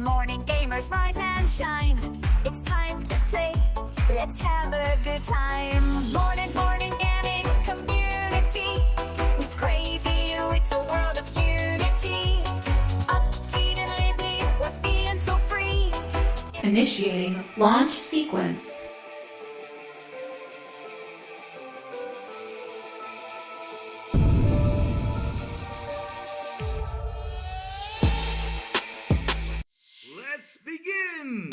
morning, gamers, rise and shine. It's time to play. Let's have a good time. Morning gaming community. It's crazy, it's a world of unity. Upbeat and lively, we're feeling so free. Initiating launch sequence. Let's begin.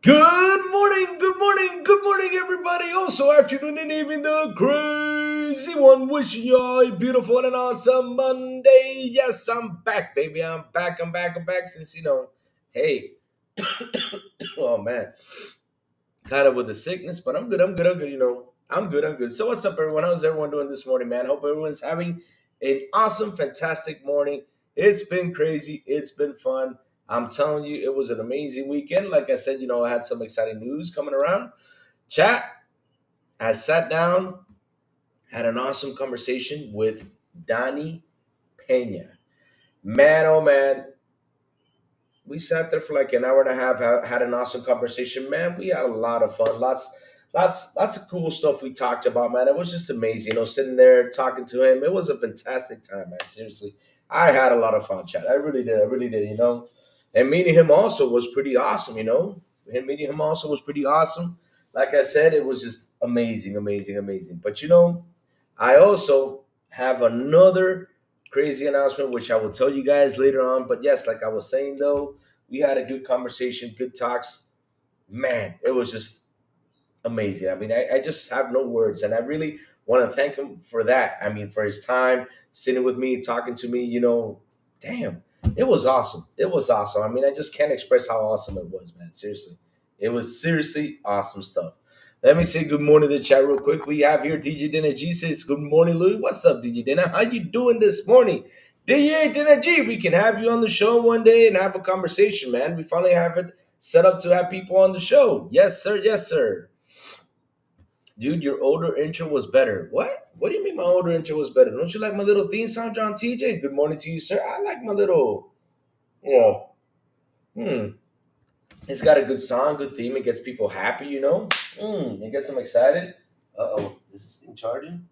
Good morning, everybody. Also, afternoon and evening, the crazy one. Wishing you all a beautiful and an awesome Monday. Yes, I'm back, baby. I'm back. Since, hey, oh, man. Kind of with the sickness, but I'm good. I'm good. So what's up, everyone? How's everyone doing this morning, man? Hope everyone's having an awesome, fantastic morning. It's been crazy. It's been fun. I'm telling you, it was an amazing weekend. Like I said, I had some exciting news coming around. Chat, I sat down, had an awesome conversation with Donnie Pena. Man, oh man, we sat there for like an hour and a half, had an awesome conversation. Man, we had a lot of fun. Lots of cool stuff we talked about, man. It was just amazing, sitting there talking to him. It was a fantastic time, man. Seriously. I had a lot of fun, chat. I really did. And meeting him also was pretty awesome, And meeting him also was pretty awesome. Like I said, it was just amazing. But I also have another crazy announcement, which I will tell you guys later on. But yes, like I was saying though, we had a good conversation, good talks. Man, it was just amazing. I mean, I just have no words, and I really want to thank him for that. I mean, for his time sitting with me, talking to me. Damn, it was awesome. It was awesome. I mean, I just can't express how awesome it was, man. Seriously, it was seriously awesome stuff. Let me say good morning to the chat real quick. We have here DJ Dina G says good morning, Louis. What's up, DJ Dina? How you doing this morning? DJ Dina G, we can have you on the show one day and have a conversation, man. We finally have it set up to have people on the show. Yes, sir. Yes, sir. Dude, your older intro was better. What? What do you mean my older intro was better? Don't you like my little theme song, John TJ? Good morning to you, sir. I like my little, you know, hmm. It's got a good song, good theme. It gets people happy. It gets them excited. Uh-oh. Is this thing charging?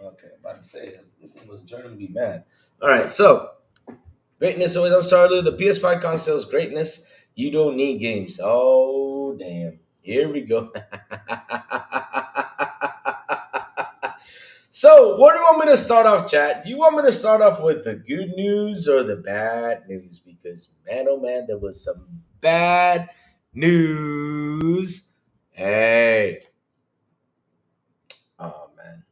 Okay, about to say, this thing wasn't charging to be mad. All right, so, greatness always. I'm sorry, Lou. The PS5 console is greatness. You don't need games. Oh, damn. Here we go. So, where do you want me to start off, chat? Do you want me to start off with the good news or the bad news? Because, man, oh man, there was some bad news. Hey. Oh, man.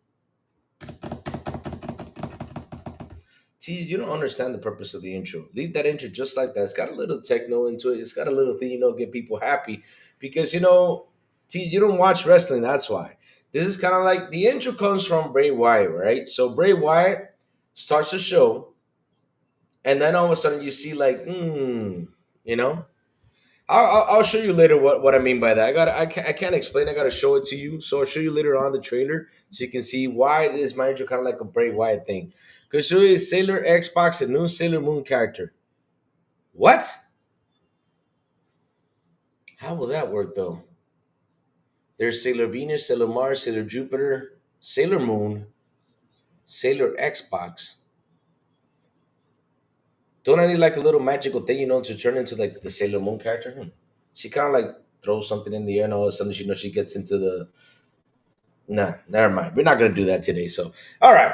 See, you don't understand the purpose of the intro. Leave that intro just like that. It's got a little techno into it. It's got a little thing, get people happy. Because, see, you don't watch wrestling. That's why. This is kind of like the intro comes from Bray Wyatt, right? So Bray Wyatt starts the show, and then all of a sudden you see like, you know. I'll show you later what I mean by that. I can't explain. I gotta show it to you. So I'll show you later on the trailer so you can see why it is my intro kind of like a Bray Wyatt thing. Because show you Sailor Xbox, a new Sailor Moon character. What? How will that work though? There's Sailor Venus, Sailor Mars, Sailor Jupiter, Sailor Moon, Sailor Xbox. Don't I need like a little magical thing, to turn into like the Sailor Moon character? She kind of like throws something in the air and all of a sudden, she gets into the. Nah, never mind. We're not going to do that today. So, all right.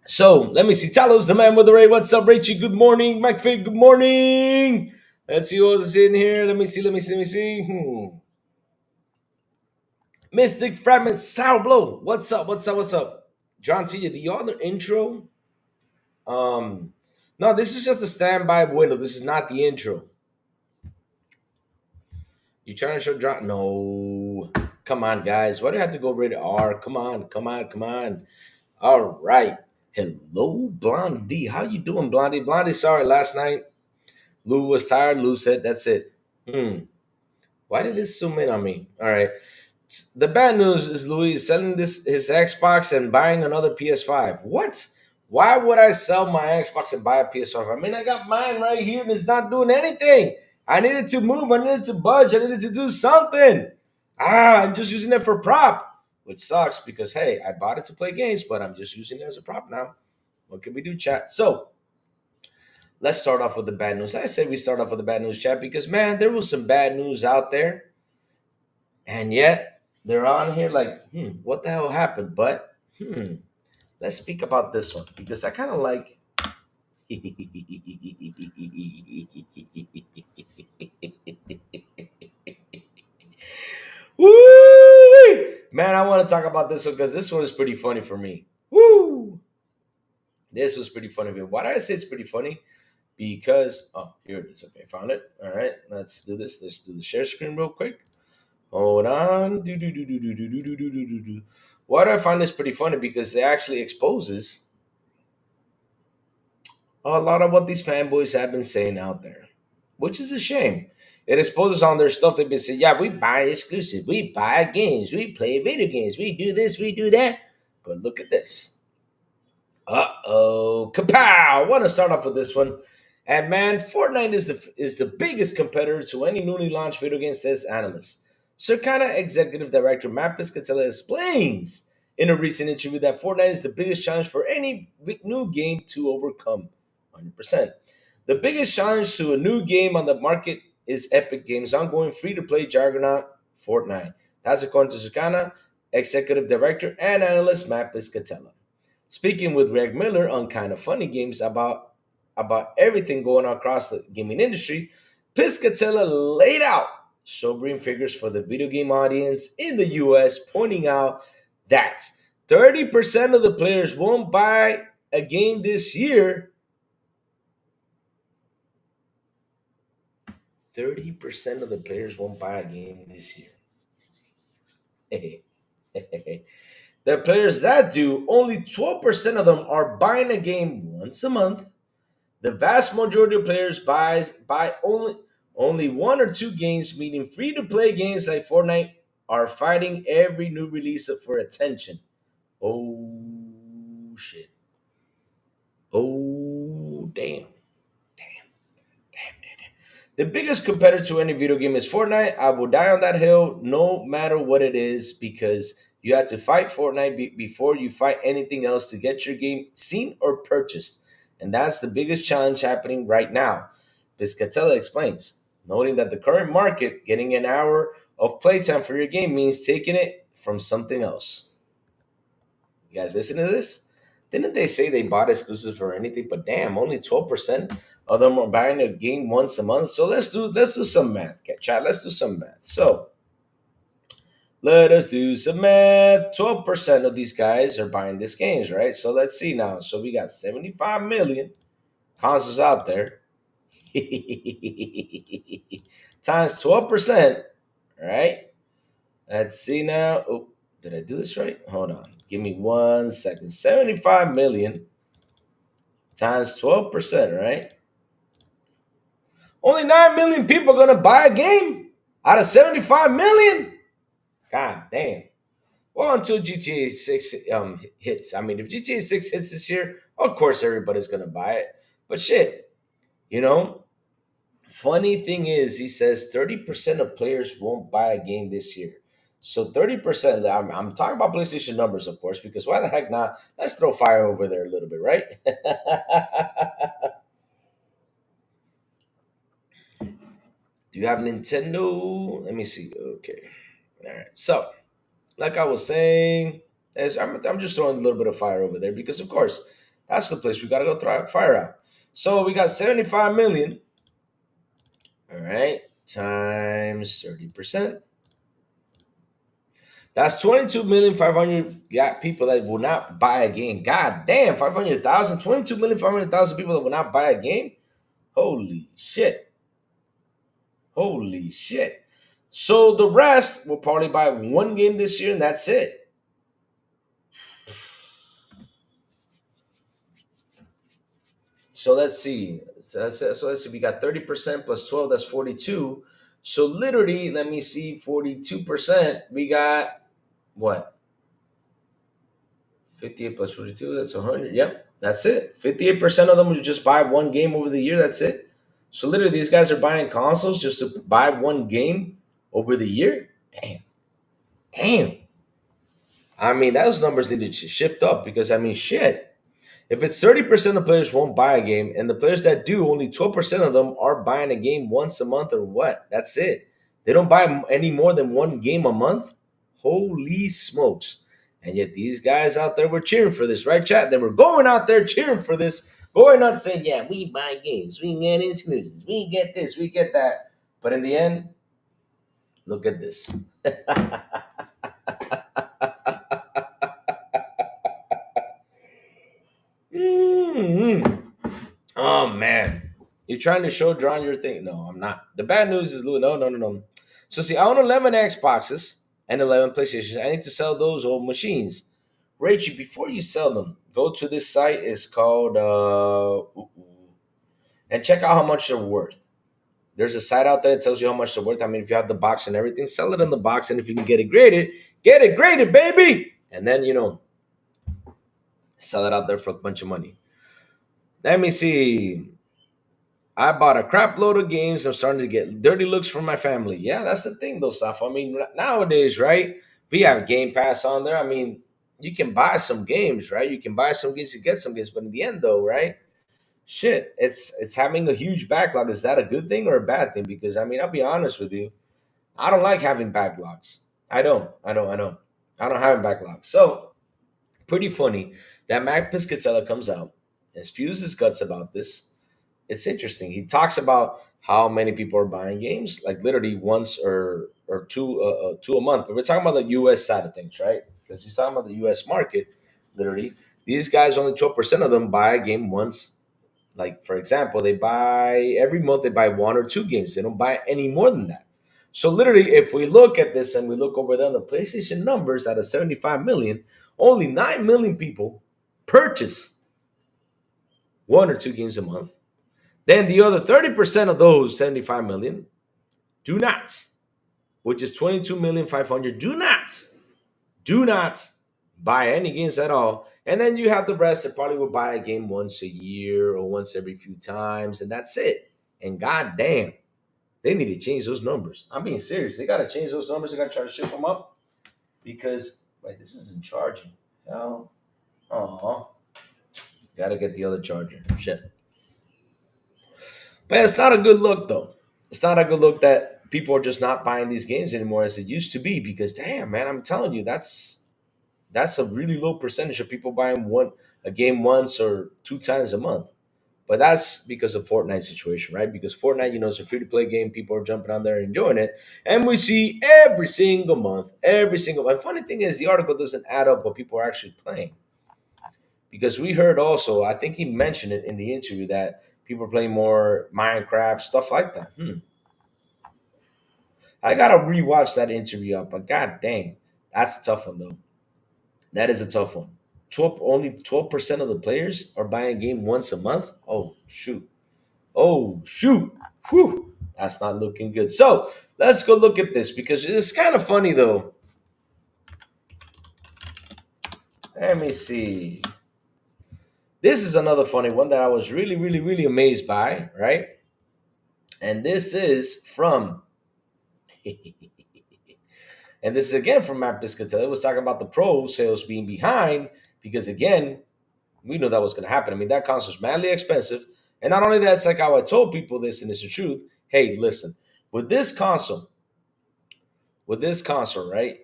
So, let me see. Talos, the man with the ray. What's up, Rachel? Good morning. Mike Fig, good morning. Let's see what's in here. Let me see. Mystic Fragment Sourblow. What's up? John T, the other intro. No, this is just a standby window. This is not the intro. You trying to show John? No. Come on, guys. Why do you have to go rated R? Come on. All right. Hello, Blondie. How you doing, Blondie? Blondie, sorry, last night Lou was tired. Lou said, that's it. Why did this zoom in on me? All right. The bad news is Louis is selling his Xbox and buying another PS5. What? Why would I sell my Xbox and buy a PS5? I mean, I got mine right here and it's not doing anything. I needed to move. I needed to budge. I needed to do something. I'm just using it for prop, which sucks because, hey, I bought it to play games, but I'm just using it as a prop now. What can we do, chat? So let's start off with the bad news. I say we start off with the bad news, chat, because, man, there was some bad news out there. And yet they're on here like, what the hell happened? But, let's speak about this one because I kind of like. Woo! Man, I want to talk about this one because this one is pretty funny for me. Woo! This was pretty funny. Why did I say it's pretty funny? Because, oh, here it is. Okay, found it. All right, let's do this. Let's do the share screen real quick. Hold on. Do. Why do I find this pretty funny? Because it actually exposes a lot of what these fanboys have been saying out there, which is a shame. It exposes on their stuff. They've been saying, yeah, we buy exclusive, we buy games, we play video games, we do this, we do that. But look at this. Kapow! Want to start off with this one. And man, Fortnite is the biggest competitor to any newly launched video game, says analyst. Circana executive director Matt Piscatella explains in a recent interview that Fortnite is the biggest challenge for any new game to overcome. 100%. The biggest challenge to a new game on the market is Epic Games' ongoing free-to-play juggernaut, Fortnite. That's according to Circana executive director and analyst Matt Piscatella. Speaking with Greg Miller on Kind of Funny Games about everything going on across the gaming industry, Piscatella laid out sobering figures for the video game audience in the US, pointing out that 30% of the players won't buy a game this year. 30% of the players won't buy a game this year. The players that do, only 12% of them are buying a game once a month. The vast majority of players buy only one or two games, meaning free-to-play games like Fortnite are fighting every new release for attention. Oh shit. Oh damn. The biggest competitor to any video game is Fortnite. I will die on that hill no matter what it is because you have to fight Fortnite before you fight anything else to get your game seen or purchased. And that's the biggest challenge happening right now. Piscatella explains, noting that the current market, getting an hour of playtime for your game means taking it from something else. You guys listen to this? Didn't they say they bought exclusives for anything? But damn, only 12% of them are buying a game once a month. So let's do some math. Okay, chat, let's do some math. So let us do some math. 12% of these guys are buying these games, right? So let's see now. So we got 75 million consoles out there. Times 12%, right? Let's see now. Oh, did I do this right? Hold on. Give me 1 second. 75 million times 12%, right? Only 9 million people are going to buy a game out of 75 million? God damn. Well, until GTA 6 hits. I mean, if GTA 6 hits this year, of course everybody's going to buy it. But shit, you know, funny thing is, he says 30% of players won't buy a game this year. So 30%, I'm talking about PlayStation numbers, of course, because why the heck not? Let's throw fire over there a little bit, right? Do you have Nintendo? Let me see. Okay. All right. So, like I was saying, I'm just throwing a little bit of fire over there because, of course, that's the place we got to go throw fire out. So, we got 75 million. All right. Times 30%. That's 22,500,000 people that will not buy a game. God damn, 500,000, 22,500,000 people that will not buy a game. Holy shit. Holy shit. So the rest will probably buy one game this year and that's it. So let's see. So let's see. We got 30% plus 12, that's 42. So literally, let me see, 42%. We got what? 58 plus 42, that's 100. Yep. That's it. 58% of them would just buy one game over the year. That's it. So literally, these guys are buying consoles just to buy one game over the year. Damn, damn. I mean, those numbers need to shift up because I mean, shit. If it's 30% of players won't buy a game, and the players that do, only 12% of them are buying a game once a month or what? That's it. They don't buy any more than one game a month. Holy smokes. And yet these guys out there were cheering for this, right, chat? They were going out there cheering for this, going out saying, yeah, we buy games, we get exclusives, we get this, we get that. But in the end, look at this. Mhm. Oh man, you're trying to show John your thing. No, I'm not. The bad news is Lou. No, no, no, no. So see, I own 11 Xboxes and 11 PlayStations. I need to sell those old machines. Rachel, before you sell them, go to this site. It's called and check out how much they're worth. There's a site out there that tells you how much they're worth. I mean, if you have the box and everything, sell it in the box, and if you can get it graded, baby. And then sell it out there for a bunch of money. Let me see. I bought a crap load of games. I'm starting to get dirty looks from my family. Yeah, that's the thing, though, Saf. I mean, nowadays, right? We have Game Pass on there. I mean, you can buy some games, right? You can buy some games, you get some games, but in the end, though, right? Shit, it's having a huge backlog. Is that a good thing or a bad thing? Because I mean, I'll be honest with you, I don't like having backlogs. I don't have backlogs. So pretty funny that Mac Piscatella comes out and spews his guts about this. It's interesting. He talks about how many people are buying games, like literally once or two a month. But we're talking about the U.S. side of things, right? Because he's talking about the U.S. market. Literally, these guys, only 12% of them buy a game once. Like for example, they buy every month. They buy one or two games. They don't buy any more than that. So literally, if we look at this and we look over there on the PlayStation numbers, out of 75 million, only 9 million people purchase one or two games a month. Then the other 30% of those 75 million do not, which is 22,500,000, do not buy any games at all. And then you have the rest that probably will buy a game once a year or once every few times, and that's it. And goddamn, they need to change those numbers. I'm being serious. They got to change those numbers. They got to try to shift them up because like this isn't charging. Hell, oh, got to get the other charger. Shit. But it's not a good look, though. It's not a good look that people are just not buying these games anymore as it used to be. Because damn, man, I'm telling you, that's a really low percentage of people buying a game once or two times a month. But that's because of Fortnite situation, right? Because Fortnite, it's a free to play game. People are jumping on there and enjoying it, and we see every single month, every single. And funny thing is, the article doesn't add up what people are actually playing because we heard also, I think he mentioned it in the interview that people are playing more Minecraft, stuff like that. I gotta rewatch that interview up, but god dang, that's a tough one though. That is a tough one. 12% of the players are buying a game once a month. Oh shoot. Oh shoot. Whew. That's not looking good. So let's go look at this because it's kind of funny though. Let me see. This is another funny one that I was really, really, really amazed by, right? And this is from, and this is again from Matt Piscatella. It was talking about the pro sales being behind because, again, we knew that was going to happen. I mean, that console's madly expensive. And not only that, it's like how I told people this, and it's the truth. Hey, listen, with this console, right?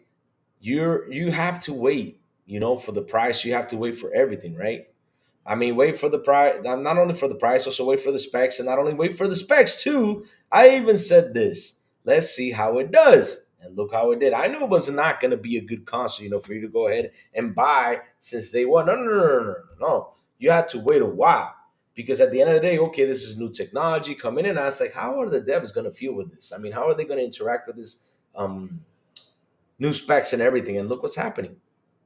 You have to wait, for the price. You have to wait for everything, right? I mean, wait for the price. Not only for the price, also wait for the specs, and not only wait for the specs too. I even said this. Let's see how it does, and look how it did. I knew it was not going to be a good console, for you to go ahead and buy since day one. No, no, no, no, no, no. No. You had to wait a while because at the end of the day, okay, this is new technology coming in. I was like, how are the devs going to feel with this? I mean, how are they going to interact with this new specs and everything? And look what's happening.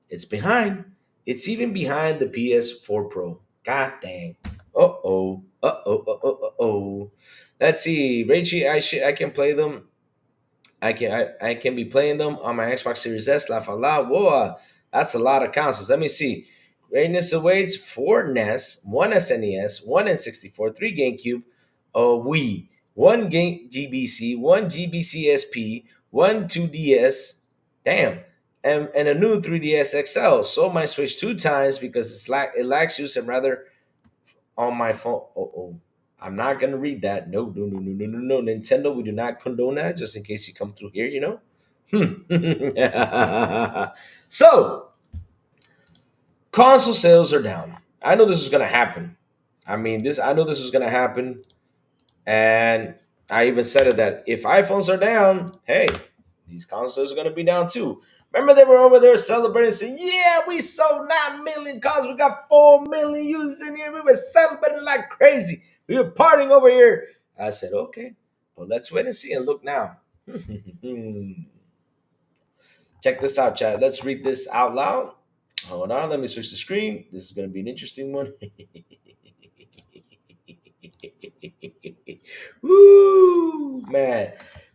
It's behind. It's even behind the PS4 Pro. God dang. Uh-oh. Uh-oh. Uh-oh. Uh-oh. Let's see. Rachie, I can play them. I can be playing them on my Xbox Series S. La fa la. Whoa. That's a lot of consoles. Let me see. Greatness awaits 4 NES, 1 SNES, 1 N64, 3 GameCube, a Wii, 1 GBC, 1 GBC SP, 1 2DS, damn, and a new 3DS XL. Sold my Switch 2 times because it lacks use and rather on my phone. Oh. I'm not gonna read that. No. Nintendo, we do not condone that. Just in case you come through here, you know. So console sales are down. I know this is gonna happen. I know this is gonna happen, and I even said it that if iPhones are down, hey, these consoles are gonna be down too. Remember they were over there celebrating, saying, "Yeah, we sold 9 million consoles. We got 4 million users in here. We were celebrating like crazy. We were partying over here." I said, "Okay, well, let's wait and see and look now." Check this out, chat. Let's read this out loud. Hold on, let me switch the screen. This is going to be an interesting one. Woo, man.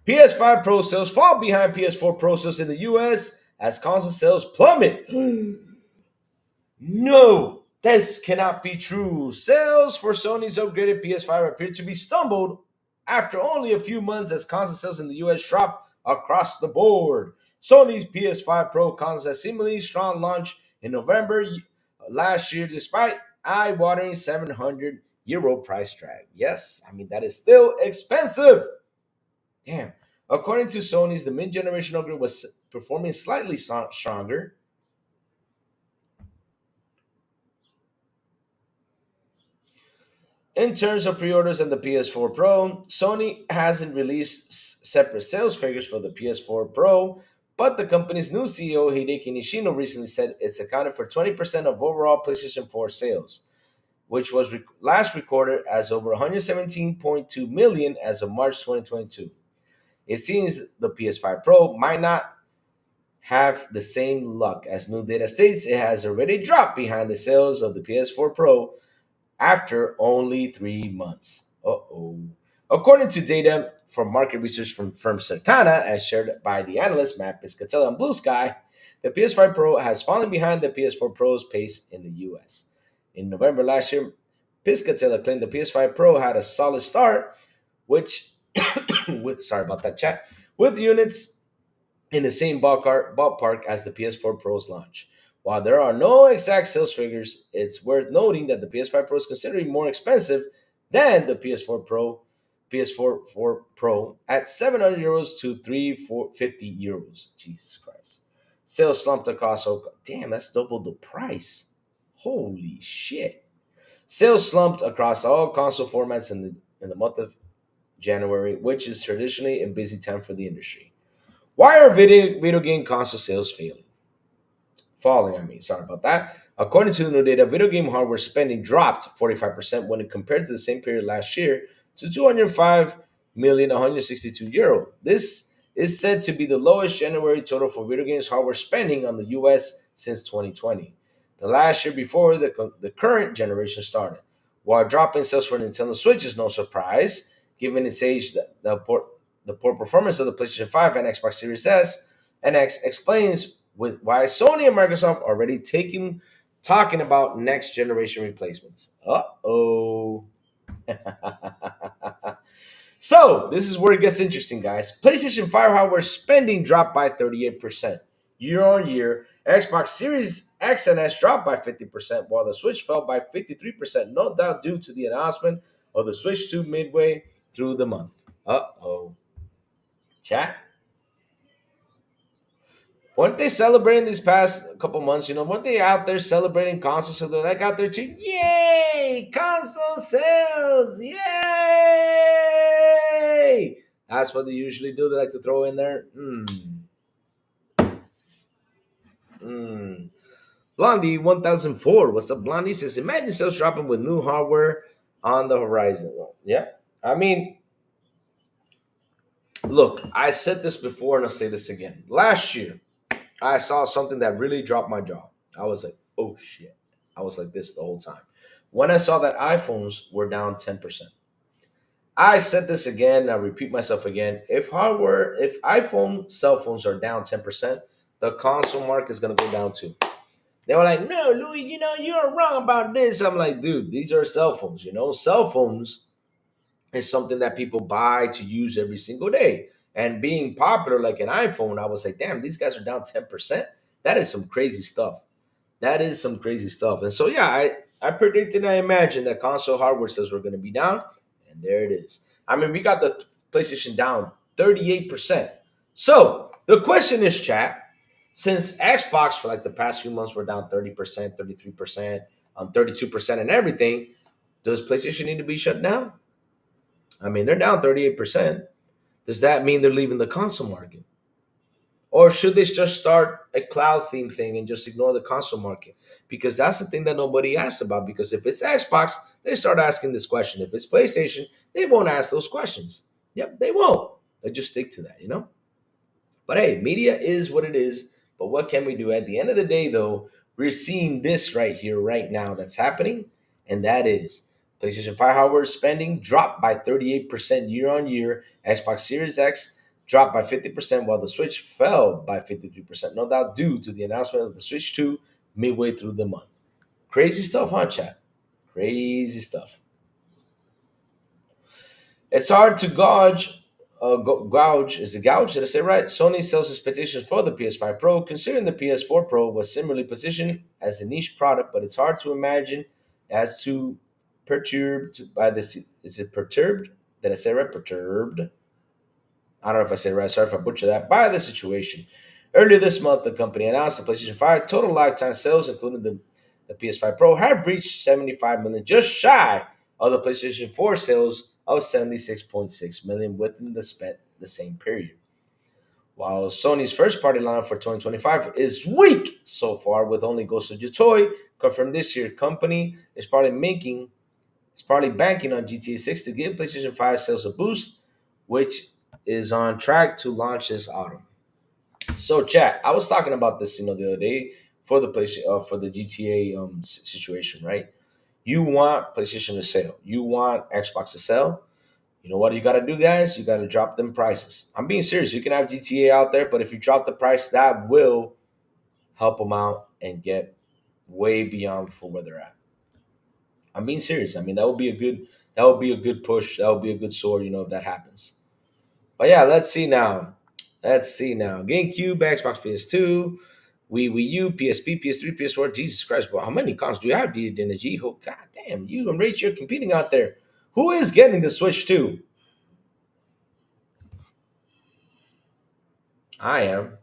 PS5 Pro sales fall behind PS4 Pro sales in the US as console sales plummet. No, this cannot be true. Sales for Sony's upgraded PS5 appear to be stumbled after only a few months as console sales in the US dropped across the board. Sony's PS5 Pro console has seemingly strong launch in November last year despite eye-watering €700 price tag. Yes, that is still expensive. Damn. According to Sony's, the mid-generation upgrade was performing slightly stronger. In terms of pre-orders and the PS4 Pro, Sony hasn't released separate sales figures for the PS4 Pro, but the company's new CEO, Hideki Nishino, recently said it's accounted for 20% of overall PlayStation 4 sales, which was last recorded as over 117.2 million as of March 2022. It seems the PS5 Pro might not have the same luck, as new data states it has already dropped behind the sales of the PS4 Pro after only 3 months. According to data from market research from firm Circana, as shared by the analyst Matt Piscatella and Blue Sky, the PS5 Pro has fallen behind the PS4 Pro's pace in the US. In November last year, Piscatella claimed the PS5 Pro had a solid start, which, with units in the same ballpark as the PS4 Pro's launch. While there are no exact sales figures, it's worth noting that the PS5 Pro is considerably more expensive than the PS4 Pro at €700 to €350. Jesus Christ. Sales slumped across damn, that's double the price. Holy shit. Sales slumped across all console formats in the month of January, which is traditionally a busy time for the industry. Why are video game console sales falling? Sorry about that. According to the new data, video game hardware spending dropped 45% when it compared to the same period last year to €205,162. This is said to be the lowest January total for video games hardware spending on the US since 2020, the last year before the current generation started. While dropping sales for Nintendo Switch is no surprise, given its age, the poor performance of the PlayStation 5 and Xbox Series S and X explains why Sony and Microsoft are already talking about next generation replacements. So, this is where it gets interesting, guys. PlayStation 5 hardware spending dropped by 38% year on year. Xbox Series X and S dropped by 50%, while the Switch fell by 53%, no doubt due to the announcement of the Switch 2 midway through the month. Chat? Weren't they celebrating these past couple months? Weren't they out there celebrating console sales? They're like out there too. Yay! Console sales! Yay! That's what they usually do. They like to throw in there. Blondie 1004. What's up, Blondie? Says, imagine sales dropping with new hardware on the horizon. Well, yeah. Look, I said this before and I'll say this again. Last year, I saw something that really dropped my jaw. I was like, oh shit. I was like this the whole time. When I saw that iPhones were down 10%. I said this again, I repeat myself again. If iPhone cell phones are down 10%, the console market is going to go down too. They were like, no, Louis, you're wrong about this. I'm like, dude, these are cell phones. Cell phones is something that people buy to use every single day. And being popular like an iPhone, I was like, damn, these guys are down 10%. That is some crazy stuff. That is some crazy stuff. And so, yeah, I predicted, I imagined that console hardware sales were going to be down. And there it is. I mean, we got the PlayStation down 38%. So the question is, chat, since Xbox for like the past few months were down 30%, 33%, 32% and everything, does PlayStation need to be shut down? I mean, they're down 38%. Does that mean they're leaving the console market? Or should they just start a cloud theme thing and just ignore the console market? Because that's the thing that nobody asks about. Because if it's Xbox, they start asking this question. If it's PlayStation, they won't ask those questions. Yep, they won't. They just stick to that. But hey, media is what it is. But what can we do? At the end of the day, though, we're seeing this right here, right now, that's happening. And that is PlayStation 5 hardware spending dropped by 38% year on year. Xbox Series X dropped by 50%, while the Switch fell by 53%. No doubt due to the announcement of the Switch 2 midway through the month. Crazy stuff, huh, chat? Crazy stuff. It's hard to gouge. Is it gouge? Did I say right? Sony sells expectations for the PS5 Pro, considering the PS4 Pro was similarly positioned as a niche product, but it's hard to imagine as to perturbed by this. Is it perturbed? Did I say right? Perturbed. I don't know if I said it right. Sorry if I butchered that. By the situation. Earlier this month, the company announced the PlayStation 5 total lifetime sales, including the PS5 Pro, have reached 75 million, just shy of the PlayStation 4 sales of 76.6 million within the same period. While Sony's first party lineup for 2025 is weak so far, with only Ghost of Toy confirmed this year, company is probably banking on GTA 6 to give PlayStation 5 sales a boost, which is on track to launch this autumn. So, chat, I was talking about this, the other day for the PlayStation, for the GTA situation, right? You want PlayStation to sell. You want Xbox to sell. You know what you got to do, guys? You got to drop them prices. I'm being serious. You can have GTA out there, but if you drop the price, that will help them out and get way beyond for where they're at. I'm being serious. I mean, that would be a good push. That would be a good sword, if that happens. But yeah, let's see now. Let's see now. GameCube, Xbox, PS2, Wii U, PSP, PS3, PS4. Jesus Christ, bro. How many consoles do you have, G? Oh, God damn, you and Rach, you're competing out there. Who is getting the Switch 2? I am.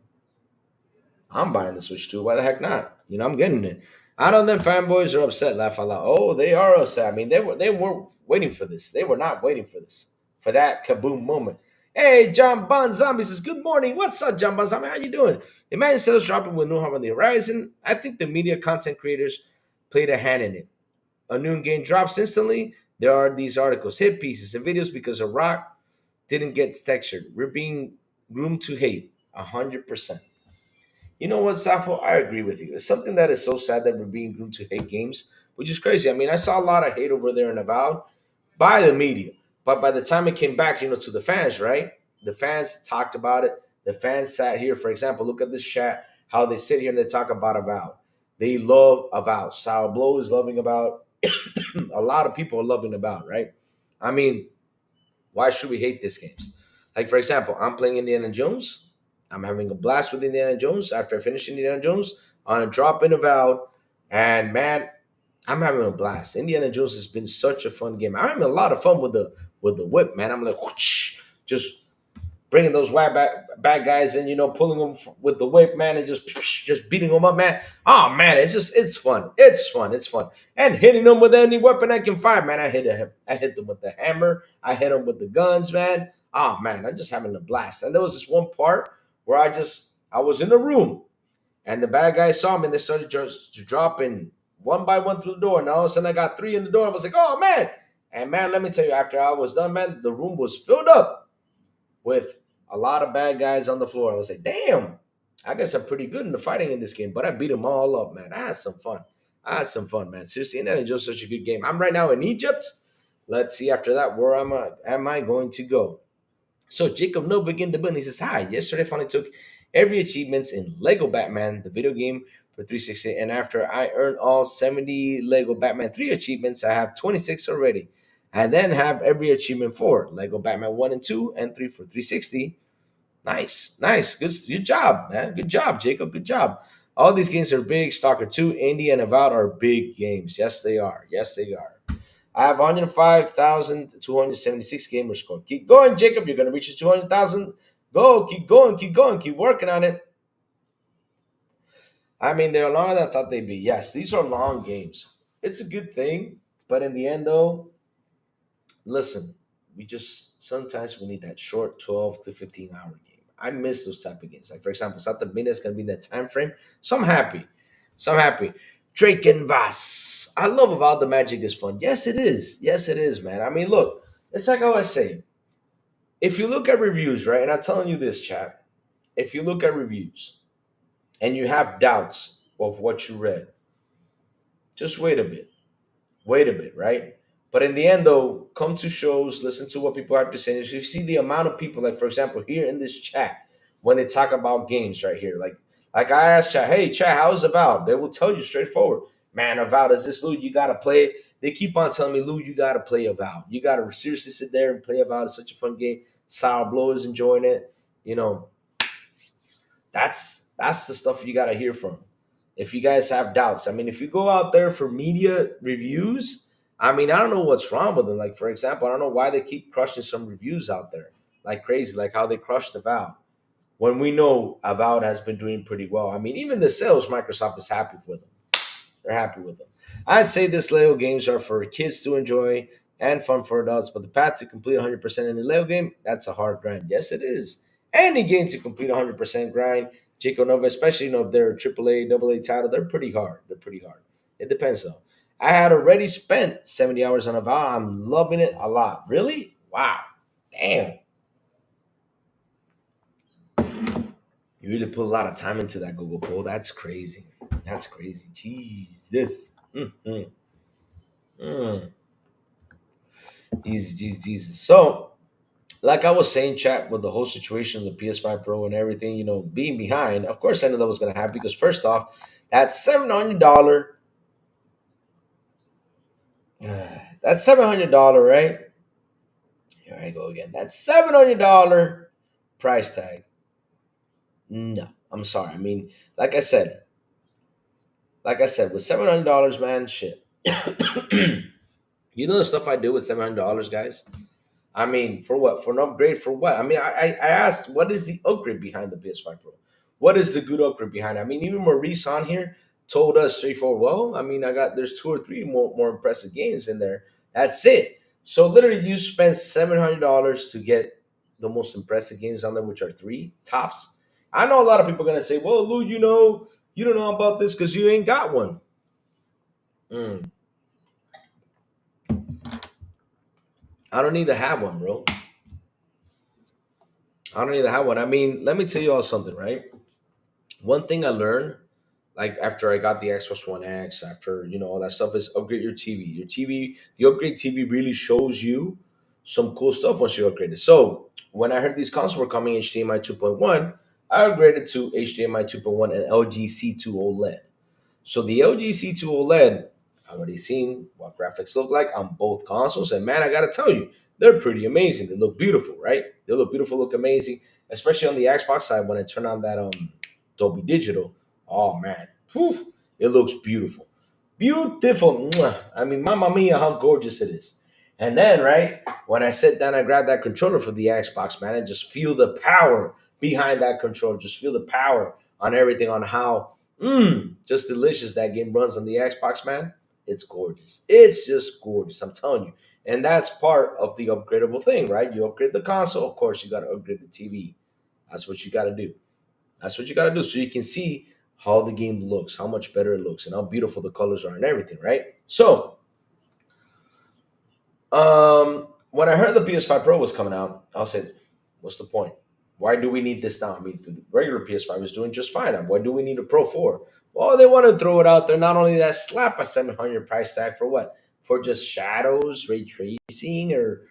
I'm buying the Switch 2. Why the heck not? I'm getting it. I know them fanboys are upset, laugh out loud. Oh, they are upset. I mean, they weren't waiting for this. They were not waiting for this. For that kaboom moment. Hey, John Bon Zombie says, good morning. What's up, John Bon Zombie? How you doing? Imagine sales dropping with no harm on the horizon. I think the media content creators played a hand in it. A new game drops instantly. There are these articles, hit pieces, and videos because a rock didn't get textured. We're being groomed to hate. 100%. You know what, Safo? I agree with you. It's something that is so sad that we're being groomed to hate games, which is crazy. I mean, I saw a lot of hate over there in Avowed by the media. But by the time it came back, to the fans, right? The fans talked about it. The fans sat here. For example, look at this chat, how they sit here and they talk about Avowed. They love Avowed. Sourblow is loving Avowed. A lot of people are loving Avowed, right? I mean, why should we hate these games? Like, for example, I'm playing Indiana Jones. I'm having a blast with Indiana Jones after I finish Indiana Jones on a drop in Avowed. And man, I'm having a blast. Indiana Jones has been such a fun game. I'm having a lot of fun with the whip, man. I'm like, whoosh, just bringing those bad guys in, pulling them with the whip, man, and just beating them up, man. Oh man, it's fun. It's fun. It's fun. And hitting them with any weapon I can find, man. I hit them with the hammer. I hit them with the guns, man. Oh man, I'm just having a blast. And there was this one part where I was in a room and the bad guys saw me and they started just dropping one by one through the door. And all of a sudden I got three in the door. I was like, oh man. And man, let me tell you, after I was done, man, the room was filled up with a lot of bad guys on the floor. I was like, damn, I guess I'm pretty good in the fighting in this game. But I beat them all up, man. I had some fun. Man. Seriously, and that is just such a good game. I'm right now in Egypt. Let's see after that, where am I going to go? So Jacob No Begin the Button, he says, hi, yesterday I finally took every achievements in Lego Batman, the video game, for 360. And after I earn all 70 Lego Batman 3 achievements, I have 26 already. I then have every achievement for Lego Batman 1 and 2 and 3 for 360. Nice, nice. Good job, man. Good job, Jacob. Good job. All these games are big. Stalker 2, Indie, and Avowed are big games. Yes, they are. Yes, they are. I have 105,276 gamer score. Keep going, Jacob. You're going to reach your 200,000. Go. Keep going. Keep going. Keep working on it. I mean, they're longer than I thought they'd be. Yes, these are long games. It's a good thing. But in the end, though, listen, we just sometimes we need that short 12 to 15 hour game. I miss those type of games. Like for example, Santa Mina is gonna be in that time frame. So I'm happy. So I'm happy. Drake and Vass. I love about the magic is fun. Yes, it is. Yes, it is, man. I mean, look, it's like how I say. If you look at reviews, right, and I'm telling you this, chat, if you look at reviews and you have doubts of what you read, just wait a bit. Wait a bit, right? But in the end, though, come to shows, listen to what people have to say. If you see the amount of people, like for example, here in this chat, when they talk about games right here, like I asked chat, hey chat, how's Avowed? They will tell you straightforward, man, Avowed is this, Lou, you gotta play it. They keep on telling me, Lou, you gotta play Avowed. You gotta seriously sit there and play Avowed. It's such a fun game. Sourblow is enjoying it. You know, that's the stuff you gotta hear from. If you guys have doubts, I mean, if you go out there for media reviews, I mean, I don't know what's wrong with them. Like, for example, I don't know why they keep crushing some reviews out there like crazy, like how they crushed Avowed. When we know Avowed has been doing pretty well. I mean, even the sales, Microsoft is happy with them. They're happy with them. I'd say this Lego games are for kids to enjoy and fun for adults, but the path to complete 100% in a Lego game, that's a hard grind. Yes, it is. Any game to complete 100% grind, Chico Nova, especially if they're a AAA, AA title, they're pretty hard. They're pretty hard. It depends though. I had already spent 70 hours on Avowed. I'm loving it a lot. Really? Wow. Damn. You really put a lot of time into that Google poll. That's crazy. That's crazy. Jesus. Mm-hmm. Mm. Jesus, Jesus, Jesus. So, like I was saying, chat, with the whole situation, the PS5 Pro and everything, being behind, of course I knew that was going to happen because first off, that $700, that's $700, right? Here I go again. That $700 price tag. No, I'm sorry. I mean, like I said, with $700, man, shit. You know the stuff I do with $700, guys? I mean, for what? For an upgrade? For what? I mean, I asked, what is the upgrade behind the PS5 Pro? What is the good upgrade behind it? I mean, even Maurice on here told us straightforward, well, I mean, there's two or three more impressive games in there. That's it. So literally, you spend $700 to get the most impressive games on there, which are three tops. I know a lot of people are going to say, well, Lou, you don't know about this because you ain't got one. Mm. I don't need to have one, bro. I don't need to have one. I mean, let me tell you all something, right? One thing I learned, like after I got the Xbox One X, after all that stuff, is upgrade your TV. Your TV, the upgrade TV really shows you some cool stuff once you upgrade it. So when I heard these consoles were coming HDMI 2.1, I upgraded to HDMI 2.1 and LG C2 OLED. So the LG C2 OLED, I've already seen what graphics look like on both consoles, and man, I gotta tell you, they're pretty amazing. They look beautiful, right? They look beautiful, look amazing, especially on the Xbox side when I turn on that Dolby Digital. Oh man, whew, it looks beautiful, beautiful. Mwah. I mean, mamma mia, how gorgeous it is. And then, right when I sit down, I grab that controller for the Xbox, man, and just feel the power behind that controller. Just feel the power on everything, on how just delicious that game runs on the Xbox, man. It's gorgeous. It's just gorgeous. I'm telling you. And that's part of the upgradable thing, right? You upgrade the console, of course, you got to upgrade the TV. That's what you got to do. That's what you got to do. So you can see how the game looks, how much better it looks, and how beautiful the colors are and everything, right? So, when I heard the PS5 Pro was coming out, I said, what's the point? Why do we need this now? I mean, the regular PS5 is doing just fine. What do we need a Pro for? Well, they want to throw it out there. Not only that, slap a 700 price tag for what? For just shadows, ray tracing, or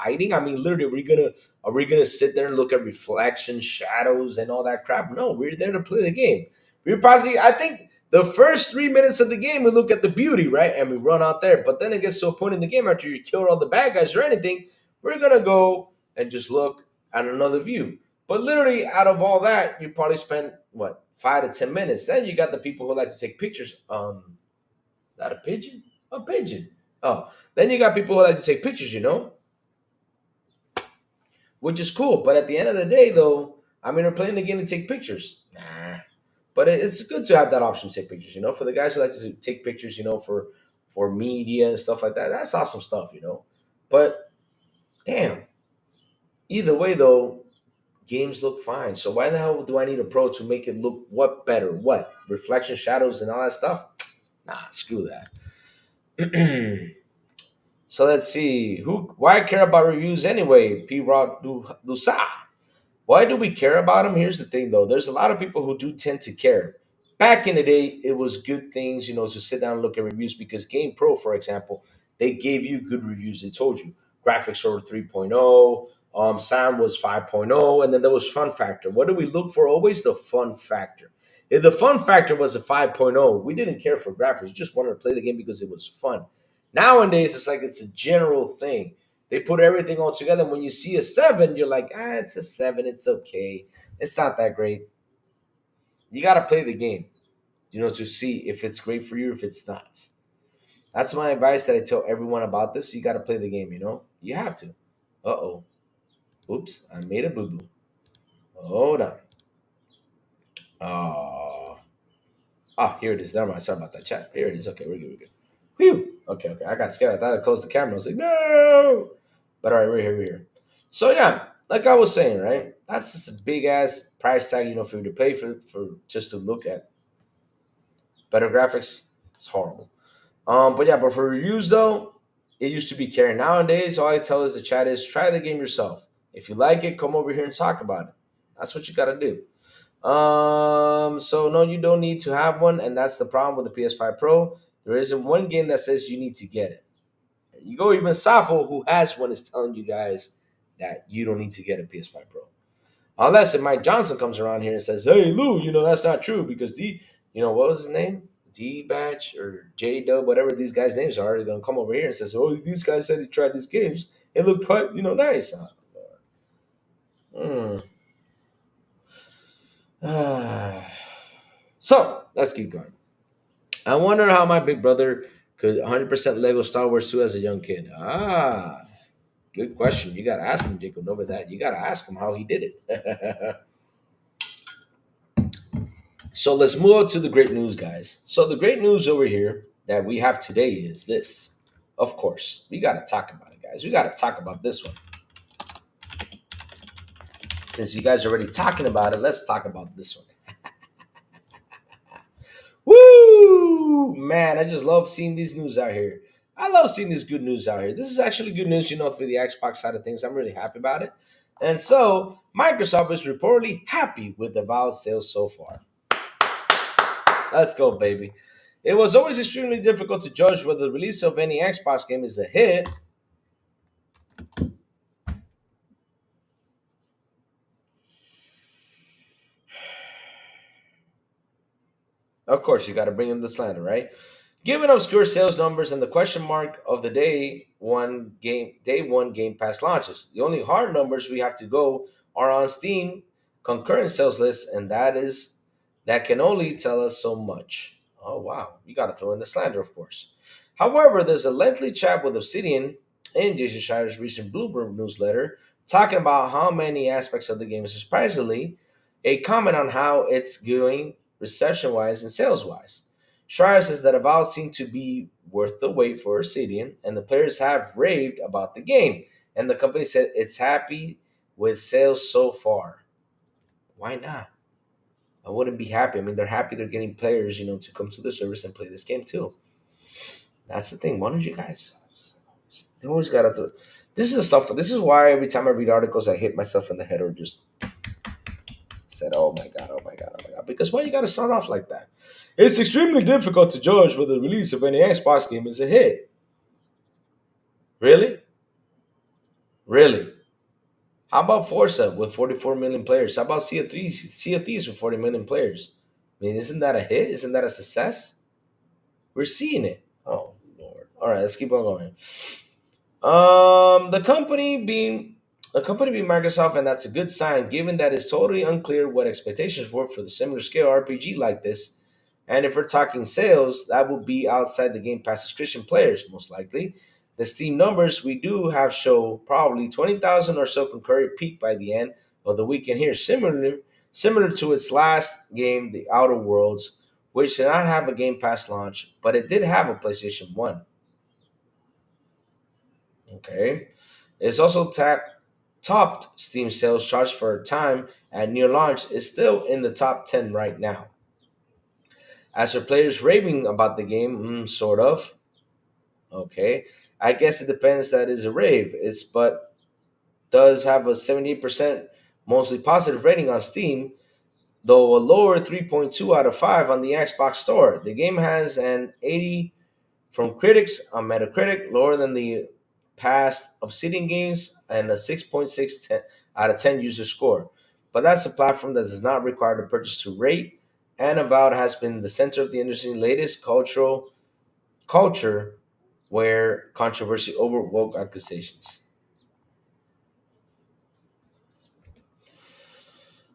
lighting. I mean, literally, are we gonna sit there and look at reflections, shadows, and all that crap? No, we're there to play the game. We're probably, I think, The first 3 minutes of the game, we look at the beauty, right? And we run out there. But then it gets to a point in the game after you killed all the bad guys or anything, we're going to go and just look at another view. But literally, out of all that, you probably spend, what, 5 to 10 minutes. Then you got the people who like to take pictures. Not a pigeon? A pigeon. Oh, then you got people who like to take pictures, which is cool. But at the end of the day, though, I mean, they're playing the game to take pictures. Nah. But it's good to have that option to take pictures, for the guys who like to take pictures, for media and stuff like that. That's awesome stuff. But damn, either way, though, games look fine. So why the hell do I need a pro to make it look what better? What? Reflection, shadows, and all that stuff? Nah, screw that. So let's see. Why care about reviews anyway? P. Rod Dusa. Why do we care about them? Here's the thing, though. There's a lot of people who do tend to care. Back in the day, it was good things, to sit down and look at reviews because Game Pro, for example, they gave you good reviews. They told you graphics were 3.0, sound was 5.0, and then there was fun factor. What do we look for? Always the fun factor. If the fun factor was a 5.0, we didn't care for graphics. We just wanted to play the game because it was fun. Nowadays, it's like it's a general thing. They put everything all together. When you see a 7, you're like, it's a 7. It's okay. It's not that great. You got to play the game, to see if it's great for you, if it's not. That's my advice that I tell everyone about this. You got to play the game. You have to. Uh-oh. Oops, I made a boo-boo. Hold on. Oh. Here it is. Never mind. Sorry about that chat. Here it is. Okay, we're good. We're good. Whew. Okay. I got scared. I thought I closed the camera. I was like, no. But all right, we're here. So yeah, like I was saying, right? That's just a big ass price tag, for you to pay for just to look at better graphics. It's horrible. But for reviews though, it used to be caring. Nowadays, all I tell is the chat is try the game yourself. If you like it, come over here and talk about it. That's what you gotta do. So no, you don't need to have one, and that's the problem with the PS5 Pro. There isn't one game that says you need to get it. You go, even Safo, who has one, is telling you guys that you don't need to get a PS5 Pro. Unless if Mike Johnson comes around here and says, hey, Lou, that's not true because what was his name? D-Batch or J-Dub, whatever these guys' names are going to come over here and says, oh, these guys said he tried these games. It looked quite, nice. So, let's keep going. I wonder how my big brother could 100% Lego Star Wars 2 as a young kid. Good question. You got to ask him, Jacob. Over that, you got to ask him how he did it. So let's move on to the great news, guys. So the great news over here that we have today is this. Of course, we got to talk about it, guys. We got to talk about this one. Since you guys are already talking about it, let's talk about this one. Woo! Man, I just love seeing these news out here. I love seeing this good news out here. This is actually good news, for the Xbox side of things. I'm really happy about it. And so, Microsoft is reportedly happy with the Avowed sales so far. Let's go, baby. It was always extremely difficult to judge whether the release of any Xbox game is a hit. Of course, you got to bring in the slander, right? Given obscure sales numbers and the question mark of the day one Game Pass launches, the only hard numbers we have to go are on Steam concurrent sales lists, and that can only tell us so much. Oh wow, you got to throw in the slander, of course. However, there's a lengthy chat with Obsidian in Jason Schreier's recent Bloomberg newsletter talking about how many aspects of the game is surprisingly a comment on how it's going reception-wise and sales-wise. Schreier says that Avowed seemed to be worth the wait for Obsidian, and the players have raved about the game. And the company said it's happy with sales so far. Why not? I wouldn't be happy. I mean, they're happy they're getting players, to come to the service and play this game too. That's the thing. Why don't you guys? You always gotta do. This is the stuff. This is why every time I read articles, I hit myself in the head or just said, "Oh my god, oh my god, oh my god." Because why you gotta start off like that? It's extremely difficult to judge whether the release of any Xbox game is a hit. Really? Really? How about Forza with 44 million players? How about Sea of Thieves with 40 million players? mean, isn't that a hit? Isn't that a success? We're seeing it. Oh Lord. All right, let's keep on going. The company being Microsoft, and that's a good sign, given that it's totally unclear what expectations were for the similar scale RPG like this. And if we're talking sales, that would be outside the Game Pass subscription players, most likely. The Steam numbers we do have show probably 20,000 or so concurrent peak by the end of the weekend here, similar to its last game, The Outer Worlds, which did not have a Game Pass launch, but it did have a PlayStation 1. Okay. It's also topped Steam sales charts for a time at near launch is still in the top 10 right now. As for players raving about the game, sort of. Okay. I guess it depends that is a rave. It's but does have a 78% mostly positive rating on Steam, though a lower 3.2 out of 5 on the Xbox Store. The game has an 80 from critics on Metacritic, lower than the past Obsidian games, and a 6.6 out of 10 user score. But that's a platform that does not require the purchase to rate, and Avowed has been the center of the industry's latest culture where controversy over woke accusations.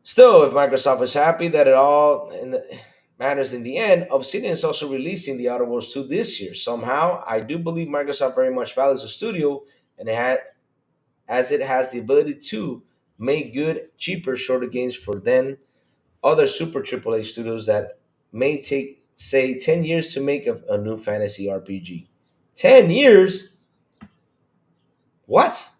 Still, if Microsoft is happy that it all matters in the end, Obsidian is also releasing The Outer Worlds 2 this year. Somehow, I do believe Microsoft very much values the studio, and as it has the ability to make good, cheaper, shorter games for then other super AAA studios that may take, say, 10 years to make a new fantasy RPG. 10 years? What?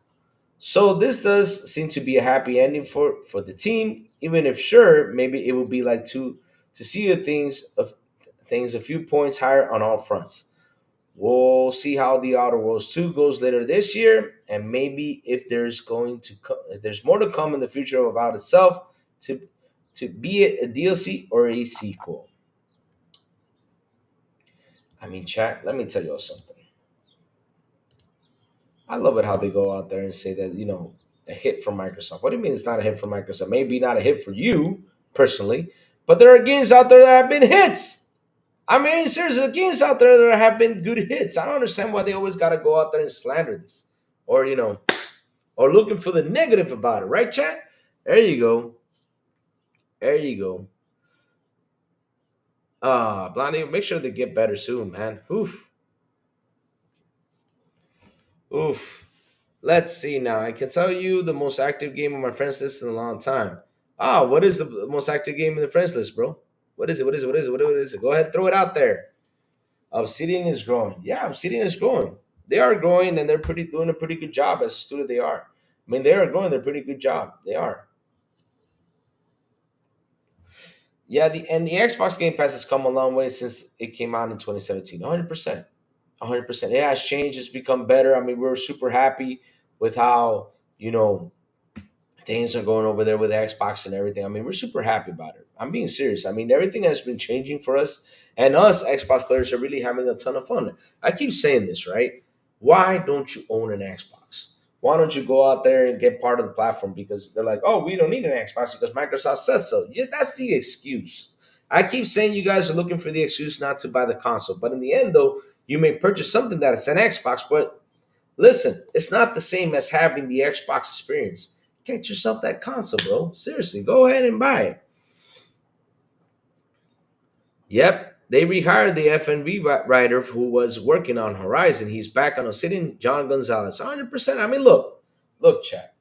So this does seem to be a happy ending for the team, even if sure, maybe it would be like to see the things a few points higher on all fronts. We'll see how the Outer Worlds 2 goes later this year, and maybe if if there's more to come in the future about itself to be it a DLC or a sequel. I mean, chat. Let me tell you all something. I love it how they go out there and say that a hit from Microsoft. What do you mean it's not a hit for Microsoft? Maybe not a hit for you personally, but there are games out there that have been hits. I mean, seriously, there are games out there that have been good hits. I don't understand why they always got to go out there and slander this, or or looking for the negative about it, right, chat? There you go. There you go. Blondie, make sure they get better soon, man. Oof, oof. Let's see now. I can tell you the most active game on my friends list in a long time. What is the most active game in the friends list, bro? What is it? What is it? What is it? What is it? Go ahead, throw it out there. Obsidian is growing. Yeah, Obsidian is growing. They are growing, and they're pretty doing a pretty good job as a studio. They are. I mean, they are growing. They're pretty good job. They are. Yeah, the Xbox Game Pass has come a long way since it came out in 2017. 100%. 100%. It has changed. It's become better. I mean, we're super happy with how things are going over there with Xbox and everything. I mean, we're super happy about it. I'm being serious. I mean, everything has been changing for us, and us Xbox players are really having a ton of fun. I keep saying this, right? Why don't you own an Xbox? Why don't you go out there and get part of the platform? Because they're like, oh, we don't need an Xbox because Microsoft says so. Yeah, that's the excuse. I keep saying you guys are looking for the excuse not to buy the console, but in the end, though, you may purchase something that is an Xbox, but listen, it's not the same as having the Xbox experience. Get yourself that console, bro. Seriously, go ahead and buy it. Yep, they rehired the FNB writer who was working on Horizon. He's back on Obsidian, John Gonzalez. 100%. I mean, look, chat.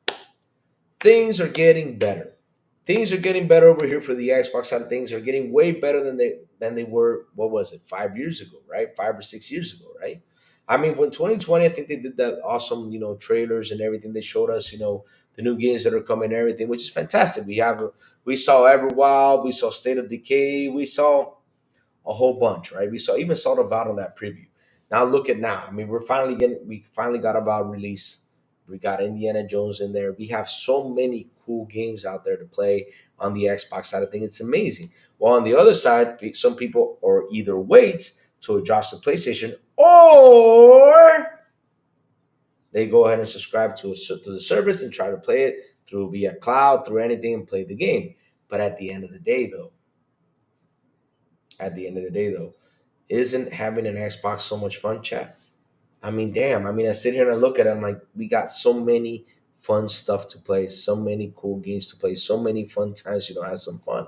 Things are getting better. Things are getting better over here for the Xbox side of things. They're getting way better than they were. What was it? 5 years ago, right? 5 or 6 years ago, right? I mean, when 2020, I think they did that awesome, trailers and everything. They showed us, the new games that are coming and everything, which is fantastic. We saw Everwild, we saw State of Decay, we saw a whole bunch, right? We saw the VOD on that preview. Now look at now. I mean, we finally got about release. We got Indiana Jones in there. We have so many cool games out there to play on the Xbox side of things. It's amazing. While on the other side, some people are either wait till it drops to PlayStation, or they go ahead and subscribe to the service and try to play it through via cloud, through anything, and play the game. But at the end of the day, though, At the end of the day, though, isn't having an Xbox so much fun, chat? I mean, damn. I mean, I sit here and I look at it. I'm like, we got so many fun stuff to play, so many cool games to play, so many fun times. Have some fun.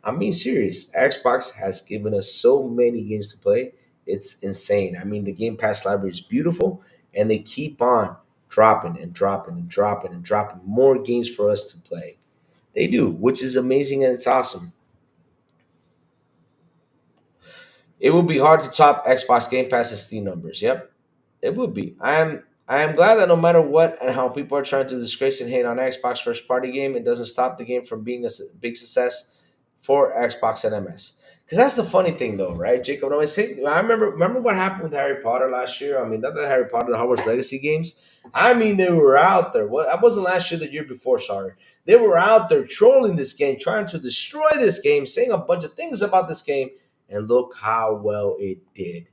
I'm being serious. Xbox has given us so many games to play. It's insane. I mean, the Game Pass library is beautiful, and they keep on dropping and dropping and dropping and dropping more games for us to play. They do, which is amazing and it's awesome. It will be hard to top Xbox Game Pass's Steam numbers. Yep, it would be. I am glad that no matter what and how people are trying to disgrace and hate on Xbox first party game, it doesn't stop the game from being a big success for Xbox and MS. Because that's the funny thing, though, right, Jacob? No, I remember what happened with Harry Potter last year. I mean, not the Harry Potter, the Hogwarts Legacy games. I mean, they were out there. What? That wasn't last year, the year before. Sorry, they were out there trolling this game, trying to destroy this game, saying a bunch of things about this game, and look how well it did.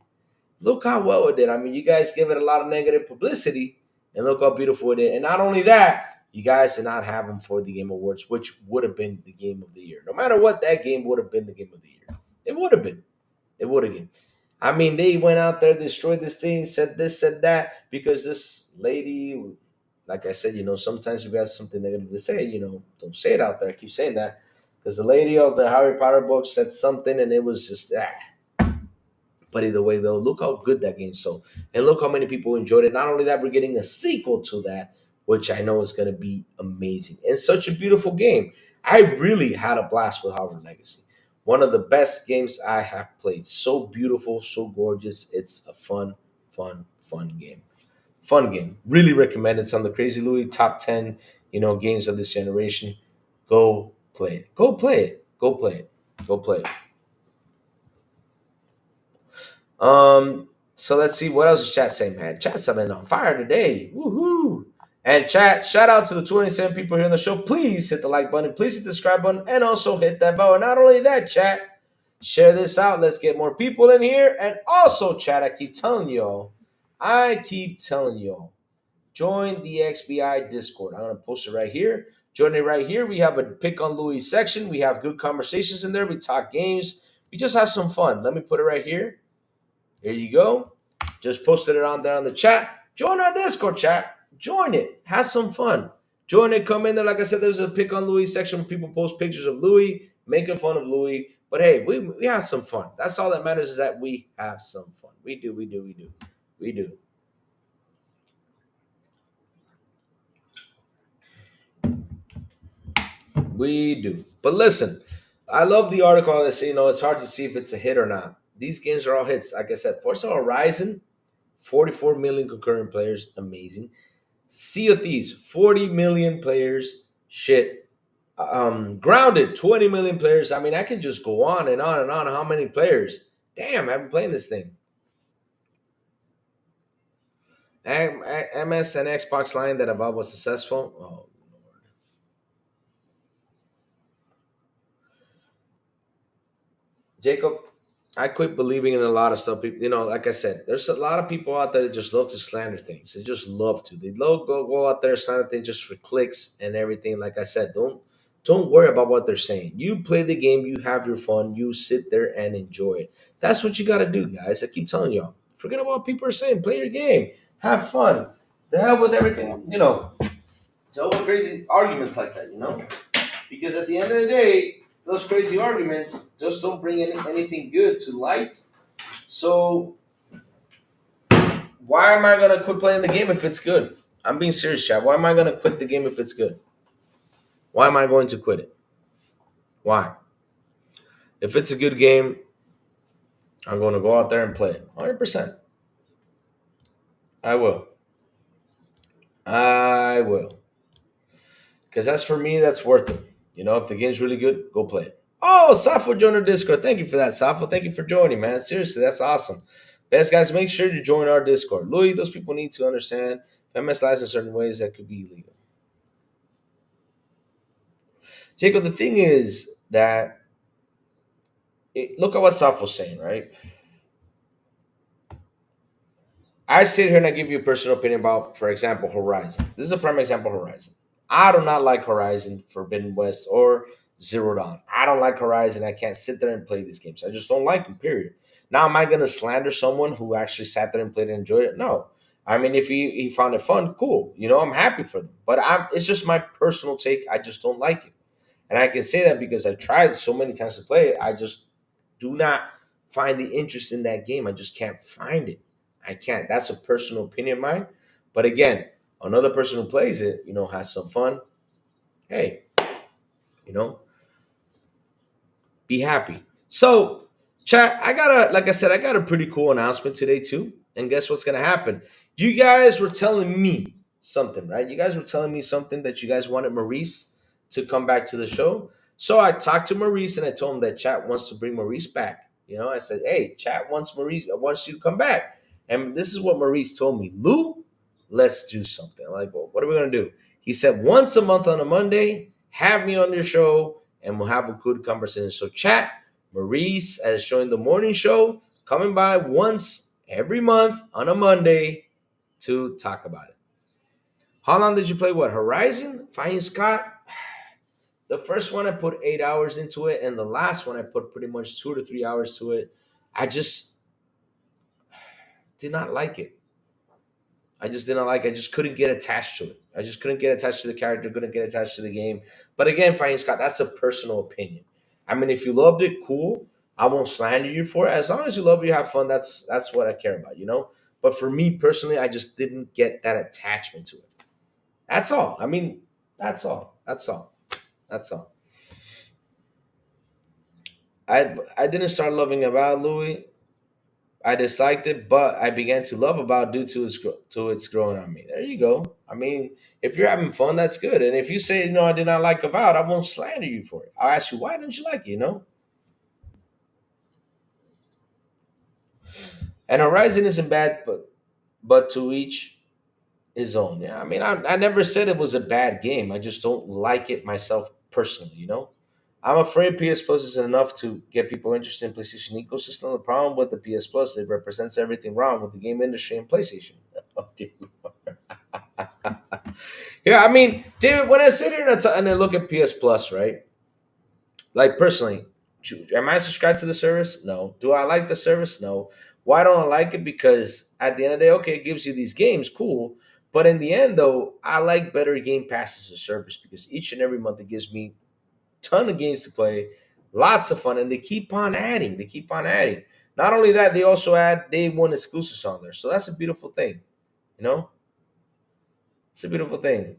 Look how well it did. I mean, you guys give it a lot of negative publicity, and look how beautiful it is. And not only that, you guys did not have them for the Game Awards, which would have been the game of the year. No matter what, that game would have been the game of the year. It would have been. It would have been. I mean, they went out there, destroyed this thing, said this, said that, because this lady, like I said, sometimes you got something negative to say, don't say it out there. I keep saying that. Because the lady of the Harry Potter book said something, and it was just, but either way, though, look how good that game sold, and look how many people enjoyed it. Not only that, we're getting a sequel to that, which I know is going to be amazing and such a beautiful game. I really had a blast with Hogwarts Legacy. One of the best games I have played. So beautiful, so gorgeous. It's a fun game. Fun game. Really recommend it. It's on the Crazy Louis top 10, games of this generation. Go play it. Go play it. Go play it. Go play it. So let's see what else is chat saying, man. Chat's been on fire today. Woohoo! And chat, shout out to the 27 people here on the show. Please hit the like button, please hit the subscribe button, and also hit that bell. And not only that, chat, share this out. Let's get more people in here. And also, chat, I keep telling y'all, join the XBI Discord. I'm gonna post it right here. Join it right here. We have a pick on Louis section. We have good conversations in there. We talk games. We just have some fun. Let me put it right here. Here you go. Just posted it on there on the chat. Join our Discord chat. Join it. Have some fun. Join it. Come in there. Like I said, there's a pick on Louis section where people post pictures of Louis, making fun of Louis. But hey, we have some fun. That's all that matters, is that we have some fun. We do. We do. We do. But listen, I love the article that say, it's hard to see if it's a hit or not. These games are all hits. Like I said, Forza Horizon, 44 million concurrent players, amazing. Sea of Thieves, 40 million players, shit. Grounded, 20 million players. I mean, I can just go on and on and on. How many players? Damn, I've been playing this thing. MS and Xbox line that Avowed was successful. Oh, Jacob, I quit believing in a lot of stuff. Like I said, there's a lot of people out there that just love to slander things. They just love to. They love go out there slander things just for clicks and everything. Like I said, don't worry about what they're saying. You play the game, you have your fun, you sit there and enjoy it. That's what you got to do, guys. I keep telling y'all. Forget about what people are saying. Play your game, have fun. The hell with everything. Tell with crazy arguments like that. Because at the end of the day, those crazy arguments just don't bring anything good to light. So why am I gonna quit playing the game if it's good? I'm being serious, chat. Why am I gonna quit the game if it's good? Why am I going to quit it? Why? If it's a good game, I'm going to go out there and play it. 100%. I will. I will. Because that's, for me, that's worth it. If the game's really good, go play it. Oh, Safo joined our Discord. Thank you for that, Safo. Thank you for joining, man. Seriously, that's awesome. Best guys, make sure to join our Discord. Louis, those people need to understand MS lies in certain ways that could be illegal. Jacob, the thing is that look at what Safo's saying, right? I sit here and I give you a personal opinion about, for example, Horizon. This is a prime example of Horizon. I do not like Horizon Forbidden West or zeroed on. I don't like Horizon. I can't sit there and play these games. I just don't like them, period. Now, am I going to slander someone who actually sat there and played and enjoyed it? No. I mean, if he found it fun, cool. I'm happy for them. But it's just my personal take. I just don't like it. And I can say that because I tried so many times to play it. I just do not find the interest in that game. I just can't find it. I can't. That's a personal opinion of mine. But again, another person who plays it, has some fun. Hey, you know, be happy. So, chat, like I said, I got a pretty cool announcement today too. And guess what's gonna happen? You guys were telling me something, right? You guys were telling me something that you guys wanted Maurice to come back to the show. So I talked to Maurice and I told him that chat wants to bring Maurice back. I said, hey, chat wants you to come back. And this is what Maurice told me. Lou, let's do something. I'm like, well, what are we gonna do? He said, once a month on a Monday, have me on your show and we'll have a good conversation. So, chat, Maurice has joined the morning show, coming by once every month on a Monday to talk about it. How long did you play what? Horizon? Fine Scott? The first one I put 8 hours into it, and the last one I put pretty much 2 to 3 hours to it. I just did not like it. I just didn't like it. I just couldn't get attached to it. I just couldn't get attached to the character, couldn't get attached to the game. But again, Fine Scott, that's a personal opinion. I mean, if you loved it, cool. I won't slander you for it. As long as you love it, you have fun, that's what I care about. But for me personally, I just didn't get that attachment to it. That's all. I mean, that's all. That's all. That's all. I didn't start loving about Louis. I disliked it, but I began to love about due to its growing on me. There you go. I mean, if you're having fun, that's good. And if you say no, I did not like Avowed, I won't slander you for it. I'll ask you why don't you like it. And Horizon isn't bad, but to each his own. Yeah, I mean, I never said it was a bad game. I just don't like it myself personally. I'm afraid PS Plus isn't enough to get people interested in PlayStation ecosystem. The problem with the PS Plus, it represents everything wrong with the game industry and PlayStation. Oh, dear Lord. Yeah, I mean, David, when I sit here and I look at PS Plus, right? Like personally, am I subscribed to the service? No. Do I like the service? No. Why don't I like it? Because at the end of the day, okay, it gives you these games, cool. But in the end, though, I like better Game Pass as a service because each and every month it gives me ton of games to play, lots of fun, and they keep on adding. They keep on adding. Not only that, they also add day one exclusives on there. So that's a beautiful thing. You know, it's a beautiful thing.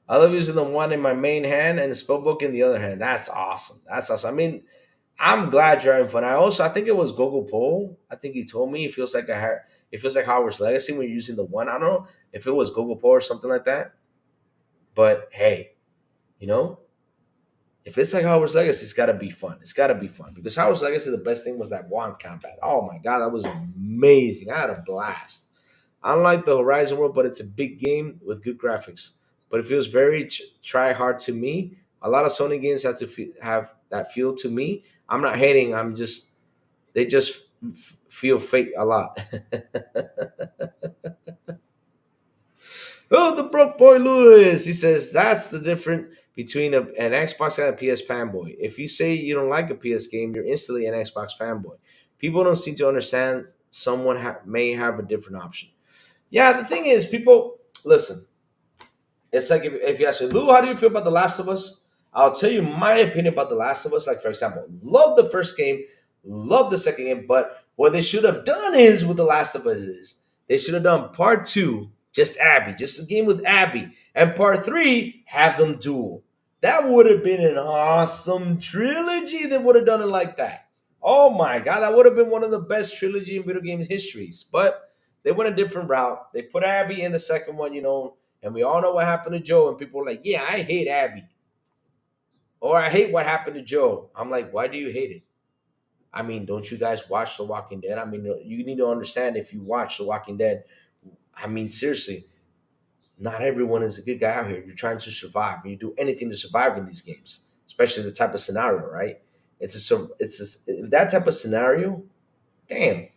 I love using the one in my main hand and the spell book in the other hand. That's awesome. That's awesome. I mean, I'm glad you're having fun. I think it was Google Poll. I think he told me it feels like Howard's Legacy when you're using the one. I don't know if it was Google Poll or something like that. But hey, you know, if it's like Howard's Legacy, it's got to be fun. It's got to be fun because Howard's Legacy, the best thing was that wand combat. Oh my god, that was amazing! I had a blast. Unlike the Horizon world, but it's a big game with good graphics. But it feels very try hard to me. A lot of Sony games have to have that feel to me. I'm not hating. They just feel fake a lot. Oh, the broke boy Lewis. He says that's the difference between an Xbox and a PS fanboy. If you say you don't like a PS game, you're instantly an Xbox fanboy. People don't seem to understand someone may have a different option. Yeah, the thing is, people listen. It's like if you ask me, Lou, how do you feel about The Last of Us? I'll tell you my opinion about The Last of Us. Like, for example, love the first game, love the second game, but what they should have done is with The Last of Us is they should have done part two, just Abby, just a game with Abby, and part three, have them duel. That would have been an awesome trilogy. They would have done it like that. Oh my god, that would have been one of the best trilogy in video games histories. But they went a different route. They put Abby in the second one. And we all know what happened to Joe. And people are like, yeah, I hate Abby. Or I hate what happened to Joe. I'm like, why do you hate it? I mean, don't you guys watch The Walking Dead? I mean, you need to understand if you watch The Walking Dead. I mean, seriously, not everyone is a good guy out here. You're trying to survive. You do anything to survive in these games, especially the type of scenario, right? That type of scenario. Damn.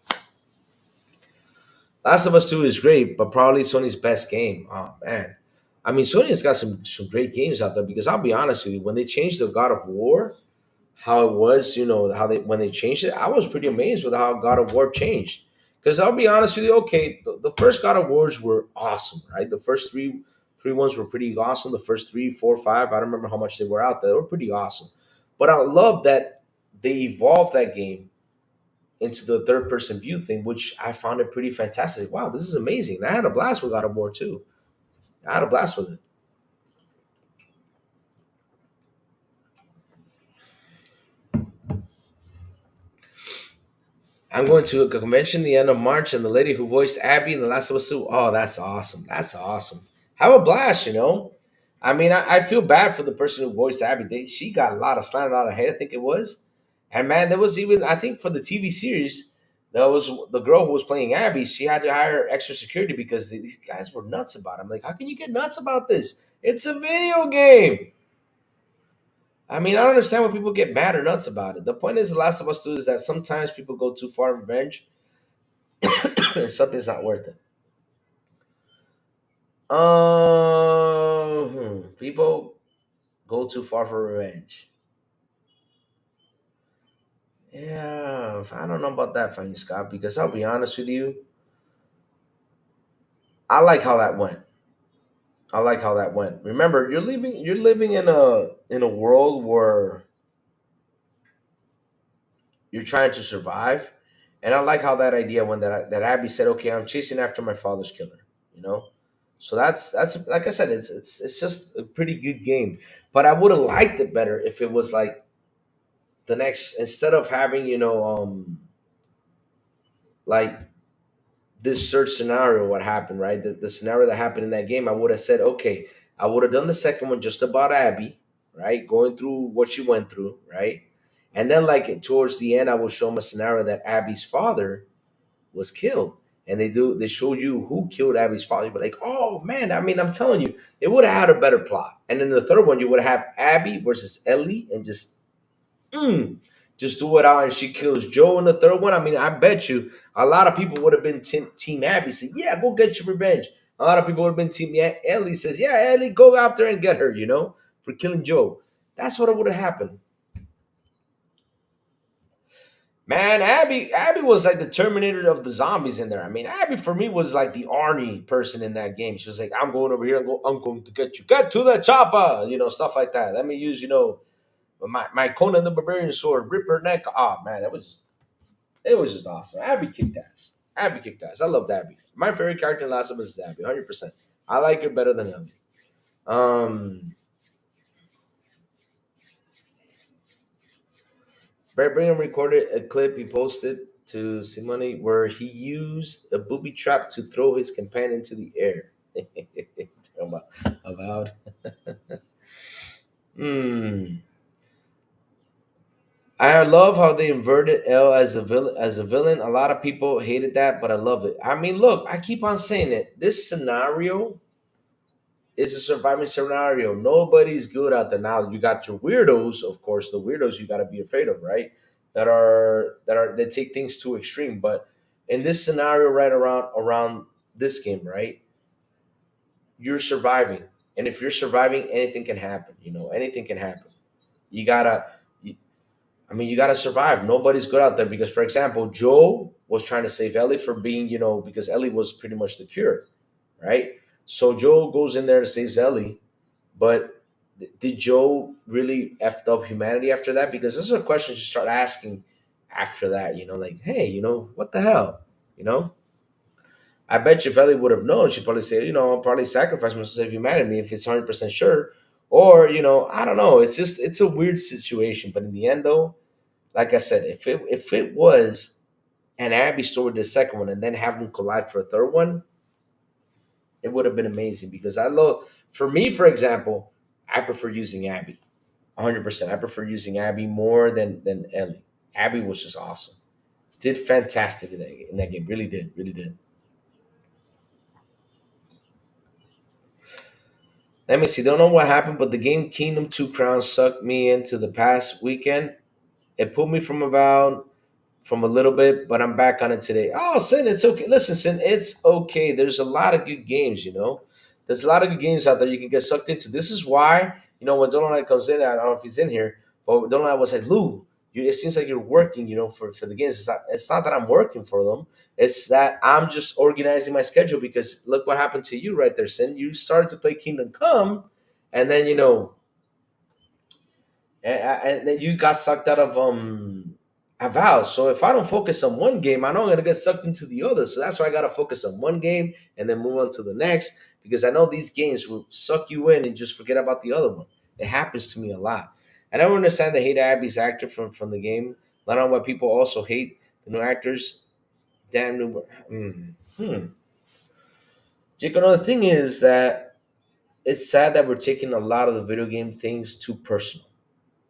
Last of Us 2 is great, but probably Sony's best game. Oh man. I mean, Sony has got some great games out there because I'll be honest with you, when they changed the God of War, how it was, how they when they changed it, I was pretty amazed with how God of War changed. Because I'll be honest with you, okay, the first God of Wars were awesome, right? The first three ones were pretty awesome. The first three, four, five, I don't remember how much they were out there. They were pretty awesome. But I love that they evolved that game into the third person view thing, which I found it pretty fantastic. Wow, this is amazing. And I had a blast with God of War too. I had a blast with it. I'm going to a convention the end of March, and the lady who voiced Abby in The Last of Us 2. Oh, that's awesome. That's awesome. Have a blast. I mean, I feel bad for the person who voiced Abby. She got a lot of slanted out of hate, I think it was. And man, there was even, I think for the TV series, there was the girl who was playing Abby, she had to hire extra security because these guys were nuts about it. I'm like, how can you get nuts about this? It's a video game. I mean, I don't understand why people get mad or nuts about it. The point is, The Last of Us 2 is that sometimes people go too far in revenge something's not worth it. People go too far for revenge. Yeah, I don't know about that, Fanny Scott, because I'll be honest with you, I like how that went. I like how that went. Remember, you're living in a world where you're trying to survive, and I like how that idea when that Abby said, "Okay, I'm chasing after my father's killer," you know. So that's like I said, it's just a pretty good game. But I would have liked it better if it was like the next instead of having like this search scenario what happened, right, the scenario that happened in that game. I would have said, okay, I would have done the second one just about Abby, right, going through what she went through, right, and then like towards the end I will show them a scenario that Abby's father was killed, and they showed you who killed Abby's father. You'd be like, oh man, I mean, I'm telling you, it would have had a better plot. And then the third one you would have Abby versus Ellie, and mm, just do it out, and she kills Joe in the third one. I mean, I bet you a lot of people would have been team Abby. Say, yeah, go get your revenge. A lot of people would have been team Ellie. Says, yeah, Ellie, go after her and get her. For killing Joe. That's what would have happened. Man, Abby was like the Terminator of the zombies in there. I mean, Abby for me was like the Arnie person in that game. She was like, I'm going over here. I'm going to get you. Get to the chopper. Stuff like that. Let me use, my Conan the Barbarian sword. Rip her neck off. Man, it was just awesome. Abby kicked ass. Abby kicked ass. I loved Abby. My favorite character in Last of Us is Abby, 100%. I like her better than Ellie. Um, Brett Brigham recorded a clip he posted to Simone where he used a booby trap to throw his companion into the air. Talking about Avowed. Hmm. I love how they inverted L as a villain. As a villain, a lot of people hated that, but I love it. I mean, look, I keep on saying it. This scenario is a surviving scenario. Nobody's good out there now. You got your weirdos, of course. The weirdos you got to be afraid of, right? That take things too extreme. But in this scenario, right around this game, right, you're surviving, and if you're surviving, anything can happen. Anything can happen. You gotta. I mean, you got to survive. Nobody's good out there because, for example, Joe was trying to save Ellie from being, because Ellie was pretty much the cure, right? So Joe goes in there and saves Ellie, but did Joe really effed up humanity after that? Because this is a question you start asking after that, like, hey, what the hell, you know? I bet you if Ellie would have known, she'd probably say, I'll probably sacrifice myself to save humanity if it's 100% sure. Or, I don't know. It's a weird situation. But in the end, though, like I said, if it was an Abby story, the second one, and then have them collide for a third one, it would have been amazing. Because for me, for example, I prefer using Abby, 100%. I prefer using Abby more than Ellie. Abby was just awesome. Did fantastic in that game. Really did. Really did. Let me see. Don't know what happened, but the game Kingdom Two Crowns sucked me into the past weekend. It pulled me from a little bit, but I'm back on it today. Oh, Sin, it's okay. Listen, Sin, it's okay. There's a lot of good games. There's a lot of good games out there you can get sucked into. This is why, when Donald comes in, I don't know if he's in here, but Donald was like, Lou, it seems like you're working, for the games. It's not that I'm working for them. It's that I'm just organizing my schedule because look what happened to you right there, Sin. You started to play Kingdom Come, and then, and then you got sucked out of Avowed. So if I don't focus on one game, I know I'm gonna get sucked into the other. So that's why I gotta focus on one game and then move on to the next because I know these games will suck you in and just forget about the other one. It happens to me a lot. And I don't understand the hate Abby's actor from the game. I don't know why people also hate the new actors. Damn new. Jake, another thing is that it's sad that we're taking a lot of the video game things too personal.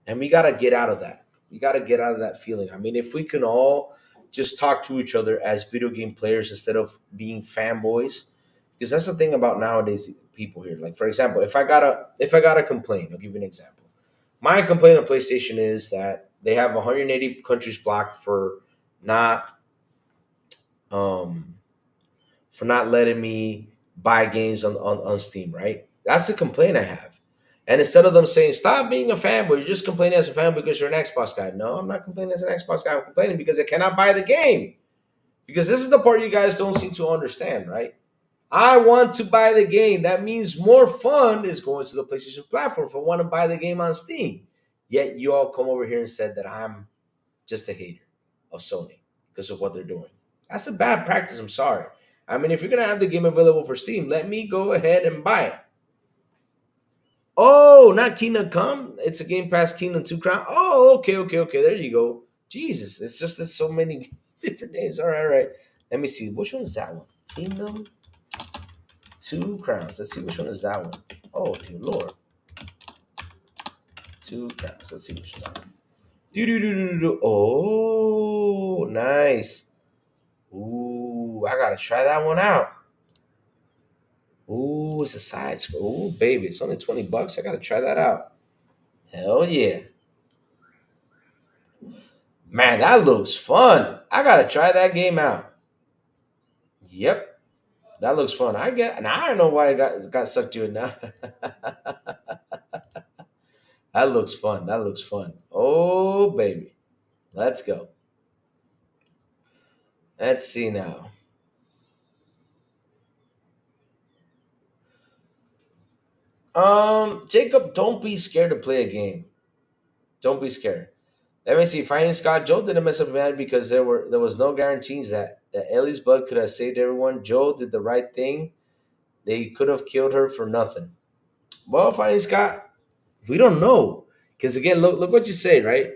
And we got to get out of that. We got to get out of that feeling. I mean, if we can all just talk to each other as video game players instead of being fanboys, because that's the thing about nowadays people here. Like, for example, if I gotta complain, I'll give you an example. My complaint on PlayStation is that they have 180 countries blocked not um for not letting me buy games on Steam, right? That's the complaint I have. And instead of them saying, stop being a fanboy, you're just complaining as a fan because you're an Xbox guy. No, I'm not complaining as an Xbox guy. I'm complaining because I cannot buy the game. Because this is the part you guys don't seem to understand, right? I want to buy the game. That means more fun is going to the PlayStation platform if I want to buy the game on Steam. Yet you all come over here and said that I'm just a hater of Sony because of what they're doing. That's a bad practice. I'm sorry. I mean, if you're gonna have the game available for Steam, let me go ahead and buy it. Oh, not Kingdom Come. It's a Game Pass Kingdom 2 Crown. Oh, okay. There you go. Jesus, it's just there's so many different names. All right. Let me see. Which one is that one? Kingdom 2 Crowns. Let's see which one is that one. Oh, dear Lord. 2 Crowns. Let's see which one's that one. Do. Oh, nice. Ooh, I gotta try that one out. Ooh, it's a side scroll. Ooh, baby, it's only $20. I gotta try that out. Hell yeah. Man, that looks fun. I gotta try that game out. Yep, that looks fun. Now I know why I got sucked to it now. That looks fun. That looks fun. Oh baby. Let's go. Let's see now. Jacob, don't be scared to play a game. Don't be scared. Let me see. Finding Scott, Joe didn't mess up man because there was no guarantees that Ellie's bug could have saved everyone. Joe did the right thing. They could have killed her for nothing. Well, Finding Scott, we don't know. Because again, look what you say, right?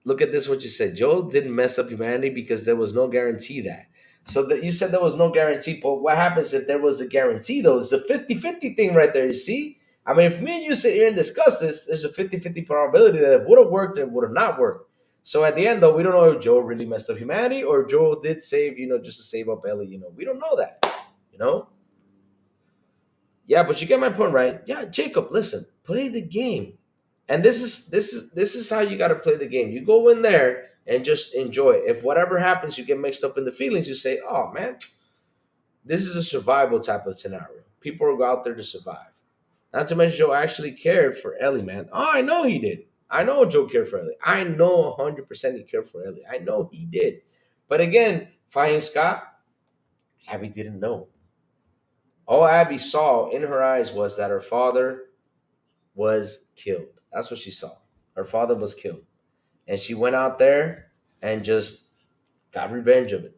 Look at this what you said. Joel didn't mess up humanity because there was no guarantee that. So that you said there was no guarantee, but what happens if there was a guarantee though? It's a 50-50 thing right there, you see? I mean, if me and you sit here and discuss this, there's a 50-50 probability that it would have worked and would have not worked. So at the end though, we don't know if Joel really messed up humanity or Joel did save, just to save up Ellie, we don't know that, you know? Yeah, but you get my point, right? Yeah, Jacob, listen, play the game. And this is how you got to play the game. You go in there and just enjoy it. If whatever happens, you get mixed up in the feelings, you say, "Oh man, this is a survival type of scenario. People are out there to survive." Not to mention, Joe actually cared for Ellie, man. Oh, I know he did. I know Joe cared for Ellie. I know 100% he cared for Ellie. I know he did. But again, finding Scott, Abby didn't know. All Abby saw in her eyes was that her father was killed. That's what she saw. Her father was killed. And she went out there and just got revenge of it.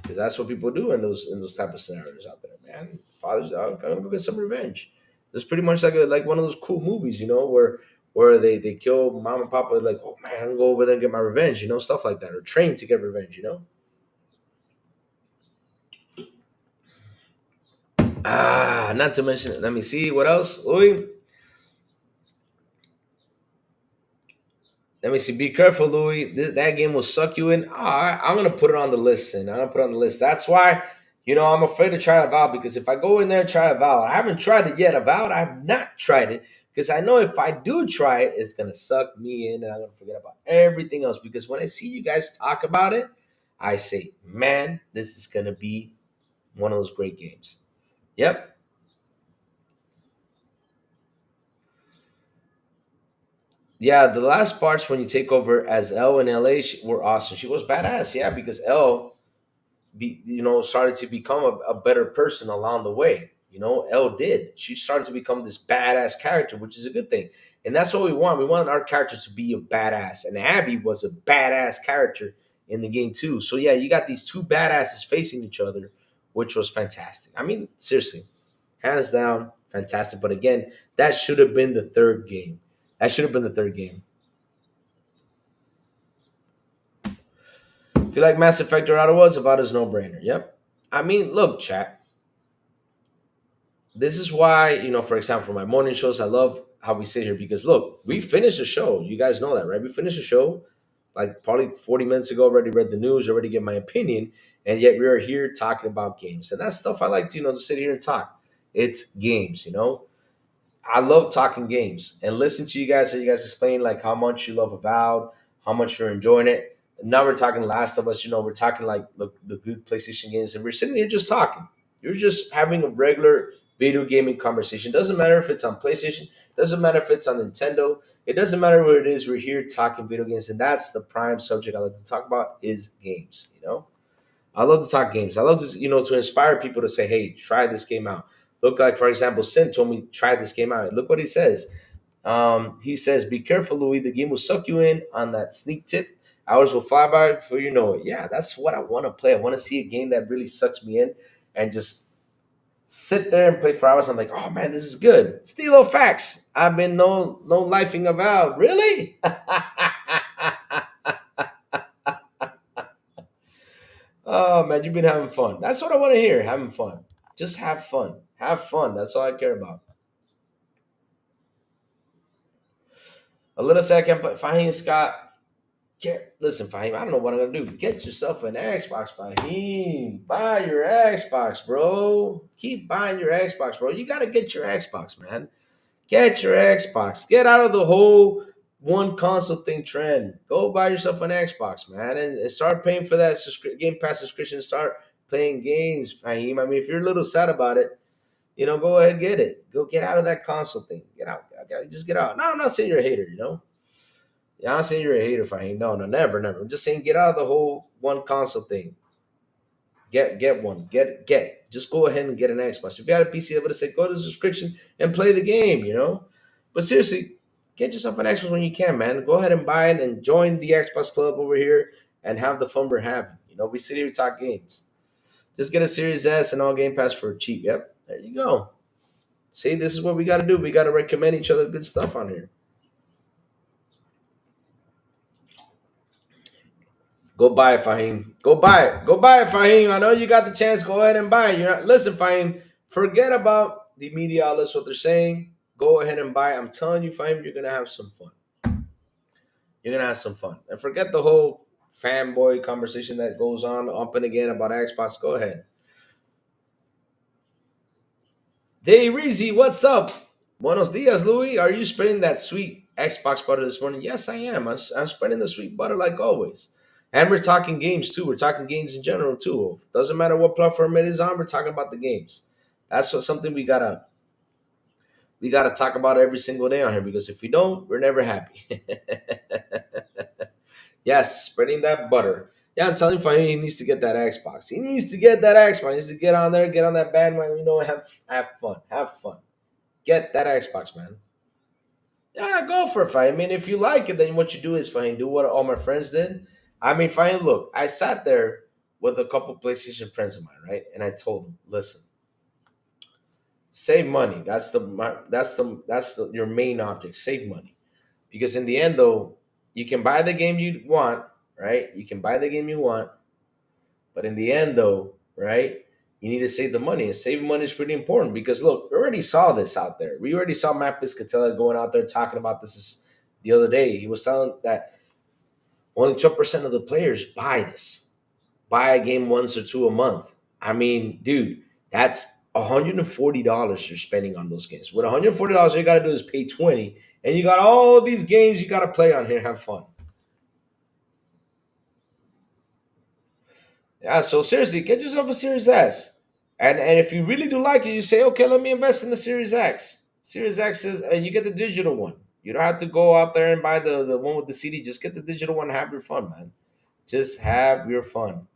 Because that's what people do in those type of scenarios out there, man. Fathers, I'm gonna go get some revenge. It's pretty much like one of those cool movies, where they kill mom and papa, like, oh man, I'm gonna go over there and get my revenge, stuff like that, or train to get revenge. Not to mention, let me see what else, Louis. Let me see. Be careful, Louis. That game will suck you in. I'm gonna put it on the list, and I'm gonna put it on the list. That's why, I'm afraid to try Avowed because if I go in there and try Avowed, I haven't tried it yet. Avowed, I have not tried it because I know if I do try it, it's gonna suck me in, and I'm gonna forget about everything else. Because when I see you guys talk about it, I say, man, this is gonna be One of those great games. Yep. Yeah, the last parts when you take over as L in LA were awesome. She was badass, yeah, because L started to become a better person along the way. Elle did. She started to become this badass character, which is a good thing. And that's what we want. We want our characters to be a badass. And Abby was a badass character in the game too. So yeah, you got these two badasses facing each other, which was fantastic. I mean, seriously, hands down, fantastic. But again, that should have been the third game. That should have been the third game. If you like Mass Effect or Outer Worlds, about is no brainer. Yep. I mean, look, chat. This is why, for example, for my morning shows, I love how we sit here because look, we finished the show. You guys know that, right? We finished the show like probably 40 minutes ago, already read the news, already get my opinion, and yet we are here talking about games. And that's stuff I like to, to sit here and talk. It's games. I love talking games and listen to you guys. So you guys explain like how much you love Avowed, how much you're enjoying it. Now we're talking Last of Us. We're talking like the good PlayStation games, and we're sitting here just talking. You're just having a regular video gaming conversation. Doesn't matter if it's on PlayStation. Doesn't matter if it's on Nintendo. It doesn't matter what it is. We're here talking video games, and that's the prime subject I like to talk about is games. I love to talk games. I love to, to inspire people to say, hey, try this game out. Look, like, for example, Sin told me, try this game out. Look what he says. He says, be careful, Louis. The game will suck you in on that sneak tip. Hours will fly by before you know it. Yeah, that's what I want to play. I want to see a game that really sucks me in and just sit there and play for hours. I'm like, oh, man, this is good. Stilo facts. I've been no lifing Avowed. Really? Oh man, you've been having fun. That's what I want to hear. Having fun. Just have fun. Have fun. That's all I care about. A little second, but Fahim Scott, listen, Fahim, I don't know what I'm gonna do. Get yourself an Xbox, Fahim. Buy your Xbox, bro. Keep buying your Xbox, bro. You gotta get your Xbox, man. Get your Xbox. Get out of the whole one console thing trend. Go buy yourself an Xbox, man, and start paying for that Game Pass subscription. Start playing games, Fahim. I mean, if you're a little sad about it, go ahead and get it. Go get out of that console thing. Get out. Just get out. No, I'm not saying you're a hater. Yeah, I'm not saying you're a hater, Fahim. No, never, never. I'm just saying get out of the whole one console thing. Get one. Get. Just go ahead and get an Xbox. If you had a PC, I would have said go to the subscription and play the game. But seriously, get yourself an Xbox when you can, man. Go ahead and buy it and join the Xbox Club over here and have the fun we're having. We sit here to talk games. Just get a Series S and all Game Pass for cheap. Yep, there you go. See, this is what we got to do. We got to recommend each other good stuff on here. Go buy it, Fahim. Go buy it. Go buy it, Fahim. I know you got the chance. Go ahead and buy it. Listen, Fahim. Forget about the media outlets, what they're saying. Go ahead and buy it. I'm telling you, Fahim, you're gonna have some fun. You're gonna have some fun, and forget the whole fanboy conversation that goes on up and again about Xbox. Go ahead. Day Reezy, what's up? Buenos dias, Louis. Are you spreading that sweet Xbox butter this morning? Yes, I am. I'm spreading the sweet butter like always. And we're talking games too. We're talking games in general too. Doesn't matter what platform it is on. We're talking about the games. That's something we gotta talk about every single day on here because if we don't, we're never happy. Yes, spreading that butter. Yeah, I'm telling you, he needs to get that Xbox. He needs to get that Xbox. He needs to get on there, get on that bandwagon. Have fun, have fun. Get that Xbox, man. Yeah, go for it, fine. I mean, if you like it, then what you do is fine. Do what all my friends did. I mean, fine. Look, I sat there with a couple PlayStation friends of mine, right? And I told them, listen, save money. That's your main object. Save money, because in the end, though, you can buy the game you want, right? You can buy the game you want, but in the end, though, right? You need to save the money, and saving money is pretty important because look, we already saw this out there. We already saw Matt Piscatella going out there talking about this the other day. He was telling that only 12% of the players buy this, buy a game once or two a month. I mean, dude, that's $140 you're spending on those games. With $140, all you got to do is pay 20, and you got all these games you got to play on here. Have fun. Yeah, so seriously, get yourself a Series S. And if you really do like it, you say, okay, let me invest in the Series X. Series X is you get the digital one. You don't have to go out there and buy the one with the CD. Just get the digital one and have your fun, man. Just have your fun.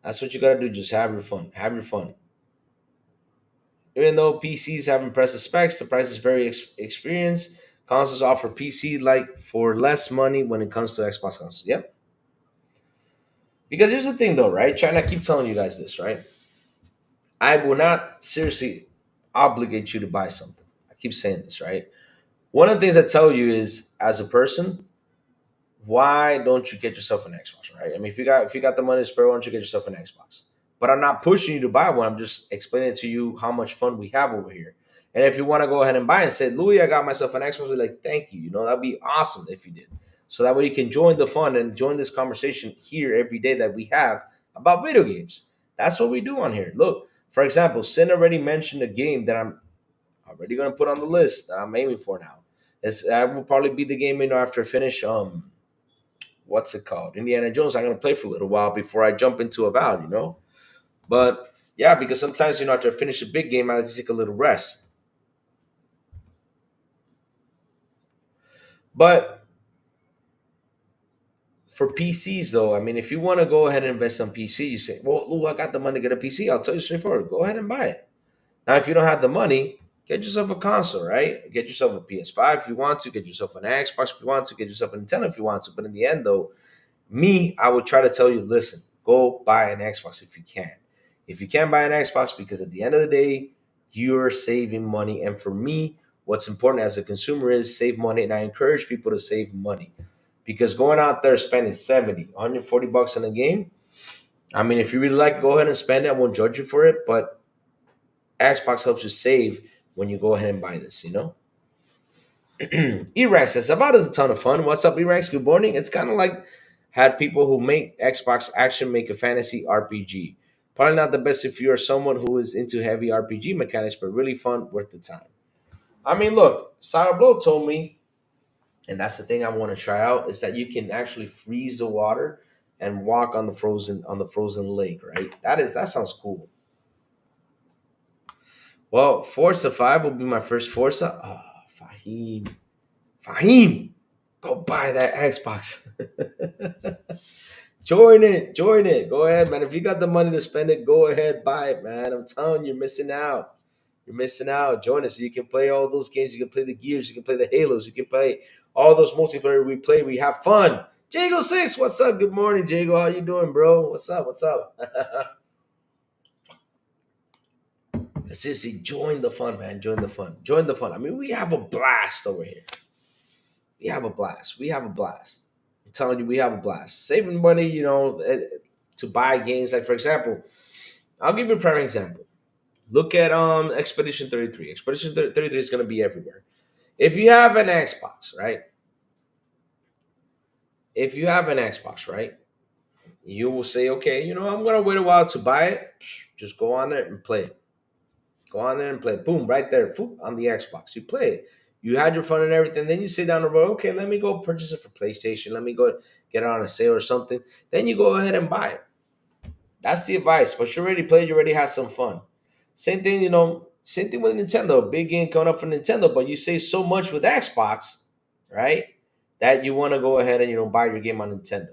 That's what you gotta do. Just have your fun. Have your fun. Even though PCs have impressive specs, the price is very experienced. Consoles offer PC like for less money when it comes to Xbox consoles. Yep. Because here's the thing, though, right? Trying to keep telling you guys this, right? I will not seriously obligate you to buy something. I keep saying this, right? One of the things I tell you is, as a person, why don't you get yourself an Xbox, right? I mean, if you got the money to spare, why don't you get yourself an Xbox? But I'm not pushing you to buy one. I'm just explaining to you how much fun we have over here. And if you want to go ahead and buy and say, Louis, I got myself an Xbox, we're like, thank you. You know, that'd be awesome if you did. So that way you can join the fun and join this conversation here every day that we have about video games. That's what we do on here. Look, for example, Sin already mentioned a game that I'm already going to put on the list that I'm aiming for now. That will probably be the game, after I finish what's it called? Indiana Jones. I'm gonna play for a little while before I jump into Avowed. But yeah, because sometimes after I finish a big game, I like to take a little rest. But for PCs though, I mean, if you want to go ahead and invest on PC, you say, "Well, Lou, I got the money to get a PC." I'll tell you straightforward, go ahead and buy it. Now, if you don't have the money, get yourself a console, right? Get yourself a PS5 if you want to. Get yourself an Xbox if you want to. Get yourself a Nintendo if you want to. But in the end, though, I would try to tell you, listen, go buy an Xbox if you can. If you can't buy an Xbox, because at the end of the day, you're saving money. And for me, what's important as a consumer is save money. And I encourage people to save money because going out there spending 70, $140 on a game, I mean, if you really like it, go ahead and spend it. I won't judge you for it. But Xbox helps you save when you go ahead and buy this. E-Rank says, About is a ton of fun. What's up, E-Ranks? Good morning. It's kind of like had people who make Xbox action make a fantasy RPG. Probably not the best if you're someone who is into heavy RPG mechanics, but really fun, worth the time. I mean, look, Sourblow told me, and that's the thing I want to try out, is that you can actually freeze the water and walk on the frozen lake, right? That sounds cool. Well, Forza 5 will be my first Forza. Oh, Fahim, go buy that Xbox. Join it. Go ahead, man. If you got the money to spend it, go ahead, buy it, man. I'm telling you, you're missing out. You're missing out. Join us so you can play all those games. You can play the Gears. You can play the Halos. You can play all those multiplayer we play. We have fun. Jago6, what's up? Good morning, Jago. How you doing, bro? What's up? What's up? Seriously, join the fun, man. Join the fun. Join the fun. I mean, we have a blast over here. We have a blast. We have a blast. I'm telling you, we have a blast. Saving money, to buy games. Like, for example, I'll give you a prime example. Look at Expedition 33. Expedition 33 is going to be everywhere. If you have an Xbox, right? If you have an Xbox, right? You will say, okay, I'm going to wait a while to buy it. Just go on there and play it. Go on there and play. Boom, right there, on the Xbox. You play it. You had your fun and everything. Then you sit down the road. Okay, let me go purchase it for PlayStation. Let me go get it on a sale or something. Then you go ahead and buy it. That's the advice. But you already played. You already had some fun. Same thing, Same thing with Nintendo. Big game coming up for Nintendo, but you save so much with Xbox, right? That you want to go ahead and buy your game on Nintendo.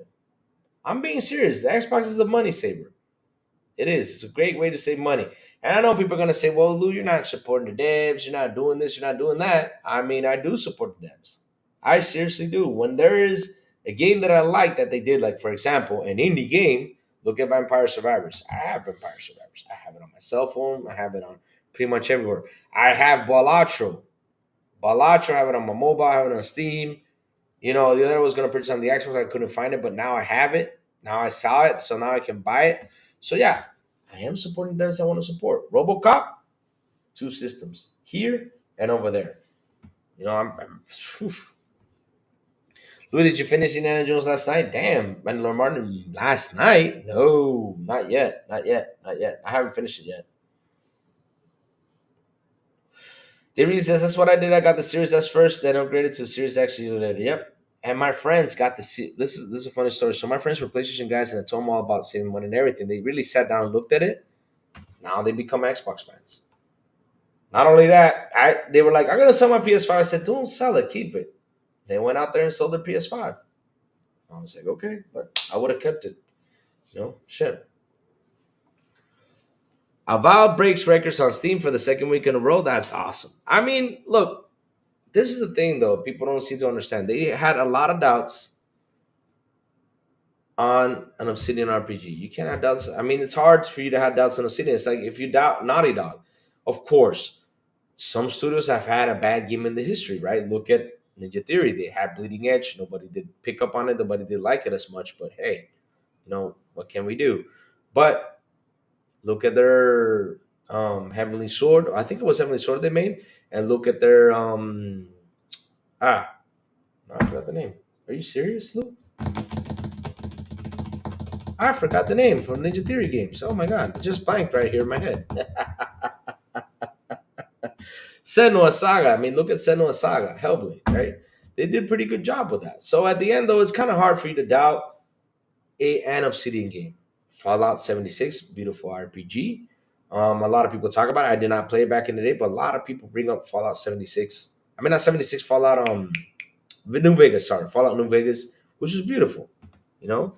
I'm being serious. The Xbox is the money saver. It is. It's a great way to save money. And I know people are going to say, well, Lou, you're not supporting the devs. You're not doing this. You're not doing that. I mean, I do support the devs. I seriously do. When there is a game that I like that they did, like, for example, an indie game, look at Vampire Survivors. I have Vampire Survivors. I have it on my cell phone. I have it on pretty much everywhere. I have Balatro. Balatro, I have it on my mobile. I have it on Steam. The other was going to purchase on the Xbox. I couldn't find it, but now I have it. Now I saw it, so now I can buy it. So, yeah. I am supporting devs I want to support. RoboCop, 2 systems here and over there. Louis, did you finish Indiana Jones last night? Damn, Mandalorian Martin last night? No, not yet. I haven't finished it yet. Theory says that's what I did. I got the Series S first, then upgraded to Series X later. Yep. And my friends got to see this is a funny story. So my friends were PlayStation guys, and I told them all about saving money and everything. They really sat down and looked at it. Now they become Xbox fans. Not only that, they were like, "I'm gonna sell my PS5." I said, "Don't sell it, keep it." They went out there and sold their PS5. I was like, "Okay," but I would have kept it. Shit. Avowed breaks records on Steam for the second week in a row. That's awesome. I mean, look, this is the thing though. People don't seem to understand. They had a lot of doubts on an Obsidian RPG. You can't have doubts. I mean, it's hard for you to have doubts on Obsidian. It's like if you doubt Naughty Dog, of course, some studios have had a bad game in the history, right? Look at Ninja Theory. They had Bleeding Edge. Nobody did pick up on it. Nobody did like it as much. But hey, what can we do? But look at their Heavenly Sword. I think it was Heavenly Sword they made. And look at their ah, I forgot the name. Are you serious, Lou? I forgot the name from Ninja Theory games. Oh my god, it just blanked right here in my head. Senua Saga. I mean, look at Senua Saga, Hellblade, right? They did a pretty good job with that. So at the end, though, it's kind of hard for you to doubt an Obsidian game. Fallout 76, beautiful RPG. A lot of people talk about it. I did not play it back in the day, but a lot of people bring up Fallout 76. I mean, not 76, Fallout New Vegas, sorry, Fallout New Vegas, which is beautiful, you know?